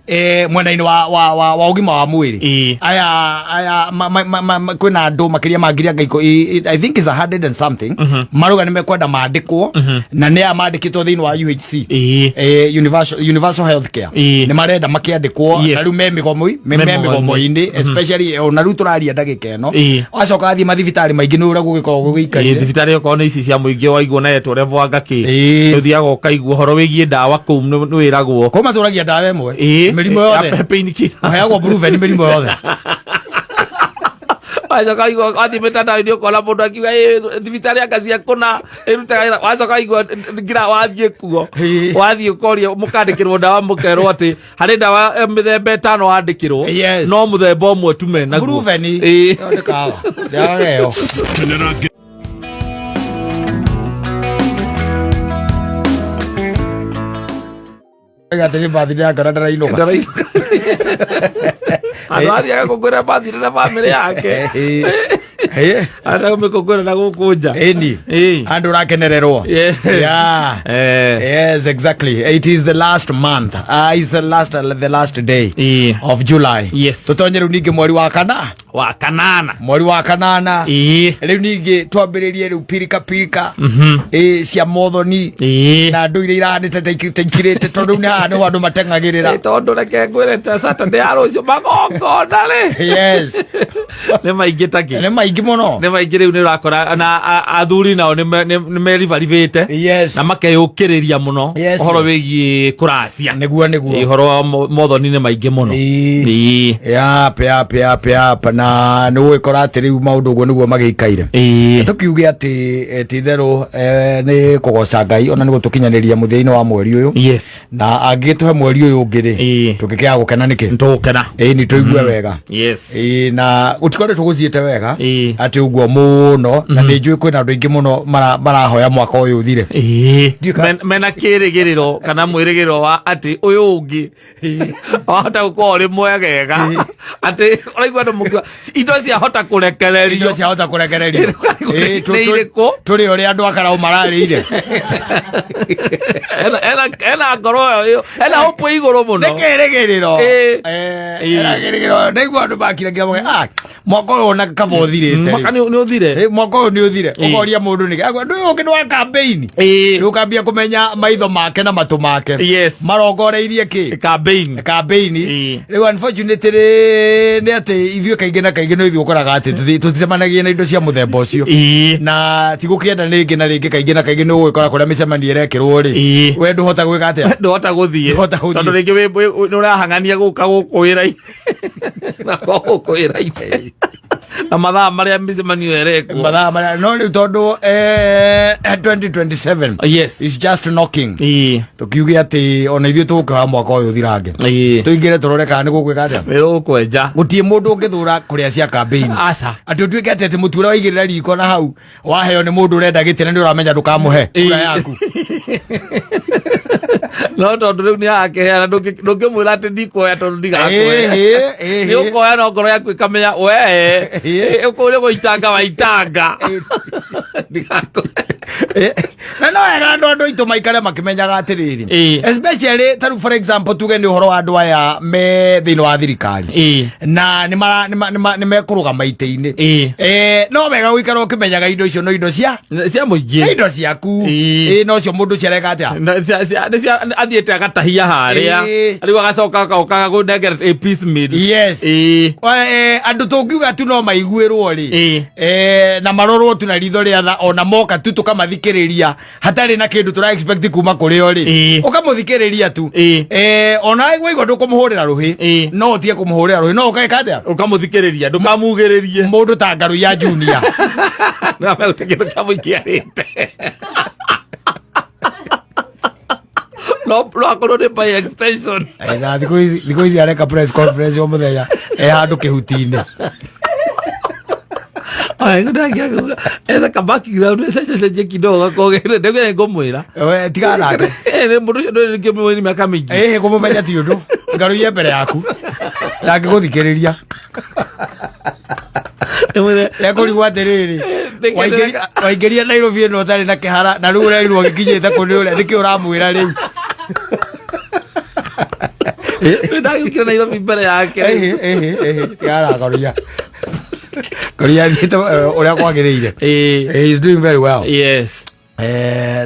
Speaker 2: mwena-ini wa ugima wa mwiri aya kwina andu makiria mangiria ngaiko I think is 100 and something maruga ni mekwenda mandikwo na ni amandikitwo thiini wa UHC universal healthcare ni marenda makiandikwo na riu memigomo-ini especially na riu turaria ndagika eno acoka athie mathibitari maingi ni uria gugikorwo gugikaire
Speaker 3: thibitari oko ni ici cia muingi waigwo na etwo revo angaki tuthiaga kaigwo horo wigie ndawa kuu ni wiragwo
Speaker 2: ko maturagia ndawa emwe mirimo yothe heagwo proven mirimo yothe
Speaker 3: wazo kaigwo ati metanda ndio kola mundu akiuga thibitari akazia kuna irutaga wazo kaigwo ngira wathie kuo wathie koria mukandikirwo ndawa mukerwo ati hari ndawa mithembe 5 wandikirwo no muthemba umwe tume naguo
Speaker 2: proven yonde kawa ndageo gatiri bathire akora ndarainoka
Speaker 3: Adwadi akakugura bathire na family yake ana umekogora na gukunja
Speaker 2: andu rakenererwo yes exactly it is the last month is the last day of July tutonyeru ningi mweri wa kanana riu ningi twambiririe riu pirika cia mothoni na andu ire iranite teikirite tondu ni andu matengagirira
Speaker 3: tondu reke ngwire ta Saturday arucio magongona
Speaker 2: yes
Speaker 3: ne maingitaki
Speaker 2: ne maingi muno
Speaker 3: ne maingi riu ni rakora na athuri nao ni merivarivite na makeyukiriria muno horo wigie kuracia
Speaker 2: niguo
Speaker 3: horo mothoni ni maingi muno
Speaker 2: yap na ni gwikora ati riu maundu guo niguo magikaire tukiuge ati titheru ni kugoca Ngai ona ni gutukinyaniria muthia-ini wa mweri uyu na angituhe mweri uyu ngiri tukikia gukena niki
Speaker 3: tukena
Speaker 2: ni tuigue wega na utikore tuguciite wega ati uguo muno na ni njui kwina andu ingi muno marahoya mwaka uyu uthire
Speaker 3: mena kirigiriro kana mwirigiro wa ati uyu ungi hota gukorwo ri mwegega ati uraigua andu mukiwa indo cia hota kurekererio
Speaker 2: turi uri andu akarau mararire
Speaker 3: ena ngoro yo ena hope iguru muno
Speaker 2: nikirigiriro niguo andu makirengira mwaka uyu na kaba uthirite
Speaker 3: mwaka ni uthire
Speaker 2: mwaka uyu ni uthire ukoria mundu ni ndu uyu ngi wa campaign riu kambia kumenya maitho make na matu make marongoreirie ki campaign riu unfortunately ni ati ithuĩ kaingĩ na kaingĩ no ithuĩ ũkoraga atĩ tũticemanagia na indo cia mũthemba ũcio na tigũkĩenda rĩngĩ na rĩngĩ kaingĩ na kaingĩ nĩ ũgũgĩkora kũrĩa mĩcemanio ĩrekĩrwo rĩ we ndũhota gwĩka atĩa
Speaker 3: ndũhota gũthiĩ tondũ rĩngĩ nĩ ũrahang'ania gũka gũkũ wĩra-inĩ na gũkũ wĩra-inĩ na mathaa maria mĩcemanio ĩrekwo
Speaker 2: mathaa maria no rĩu tondũ 2027 is just knocking tukiuge atĩ ona ithuĩ tũgũkĩoya mwaka ũyũ ũthirange tũingĩre tũrore kana nĩ gũkwĩka atĩa
Speaker 3: wĩrũkwenja
Speaker 2: gũtirĩ mũndũ ũngĩthũra kũrĩa cia campaign atĩ ũtuĩke atĩ mũtu ũrĩa waigĩrĩra riko na hau waheo nĩ mũndũ ũrenda gĩtĩ na nĩ ũramenya ndũkamũhe kura yaku
Speaker 3: no tondu riu ni akeheana ndungimwira ati ndikoya tondu ndigakoya ni ukoya no ngoro yaku ikamenya we ukuria guitanga waitanga
Speaker 2: na no wega andu itu maikare makimenyaga atiriri especially taru for example tuge ni uhoro wa andu aya me thini wa thirikari na ni mekurugama ite-ini no wega guikara ukimenyaga indo icio no indo cia
Speaker 3: muingi
Speaker 2: indo ciaku no cio mundu ciareka atia
Speaker 3: athiete agatahia haria riu agacoka kaukaga gunengera piece meal
Speaker 2: yes andu tungiuga tu no maiguirwo ri na marorwo tu na ritho ria tha ona moka tu tukamathikiriria hatari na kindu tura expect kuma kuri o ri ukamuthikiriria tu ona weigwa ndukumuhurira ruhi no utie kumuhurira ruhi no ukaika atia
Speaker 3: ukamuthikiriria ndukamugiririe
Speaker 2: mundu ta ngaru ya junior
Speaker 3: na megutekindu kamuikiarite no akorwo ni by extension
Speaker 2: na thiko ici areka press conference o muthenya handu kihuti-ini
Speaker 3: ai ndagia eza kabaki ground cenje kidogo gakogere ndegere ngomwira
Speaker 2: we tiga nake
Speaker 3: mundu ucio nduri ngimwini miaka mingi
Speaker 2: kumumenya ti undu ngaru ye mbere yaku ndangiguthikiriria ekurigwo atiriri waingiria Nairobi ino tari na kihara na riu urerirwo gikinyite kuni uria niki uramwira riu
Speaker 3: ndagikira Nairobi mbere yake
Speaker 2: tiara Korea thito uria kwagiriire he is doing very well
Speaker 3: yes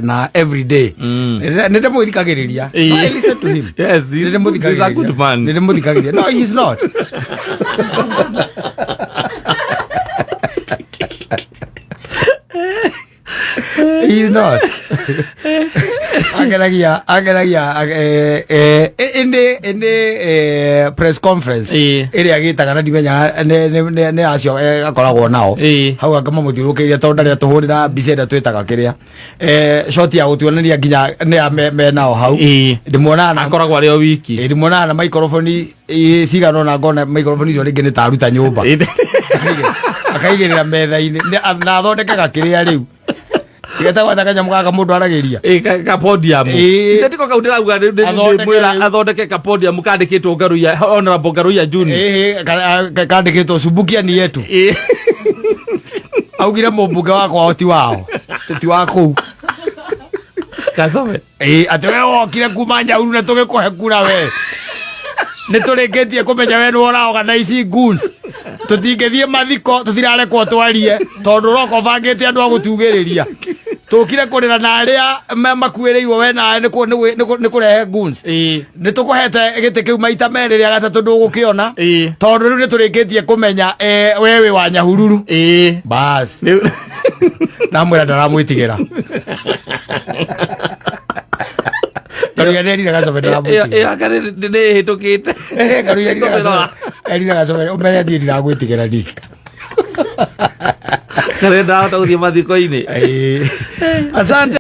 Speaker 2: na every day nende muthikagiriria I listen to him
Speaker 3: yes he's a good man
Speaker 2: nende muthikagiriria no he's not he's not ageragia inde press conference iria gitaga na dimenya ne acio akoragwo nao hau akama muthiurukiria tondu ria tuhurira biseda twitaga kiria short ya gutuoneria nginya ne me nao hau ndimuona na
Speaker 3: akoragwo ari o wiki
Speaker 2: ndimuona na microphone cigano na ngona microphone icio ringi ni taruta nyumba akaigirira metha-ini na athondekaga kiria riu Geta kwa takanya mugaga mundu aragiria
Speaker 3: ka podium ndetiko kaudira uga mwira athondeke ka podium kandikitwo Ngaruiya honorable Ngaruiya Junior
Speaker 2: kandikitwo Subukia ni yetu augire mubunge wakwa oti wao ti wako
Speaker 3: kasome
Speaker 2: atwe wokire kuma Nyauru na tugikuhe kura we nituringitie kumenya we nuora organize goons tutingithie mathiko tuthirare kwa twarie tondu roko bangite andu agutugiriria tukire kurira na aria makuireirwo we na ni kurehe goons ni tukuhete gite kiu maita meri ria gatatu ndugukiona tondu riu nituringitie kumenya wewe wa Nyahururu bas namwira ndaramwitigira Ngaruiya neri gacobe ndaramwitigira
Speaker 3: akare ne hitukite
Speaker 2: Ngaruiya neri gacobe umenya thii ndiragwitigira ni
Speaker 3: kare ndaota uthie mathiko-ini
Speaker 2: asante.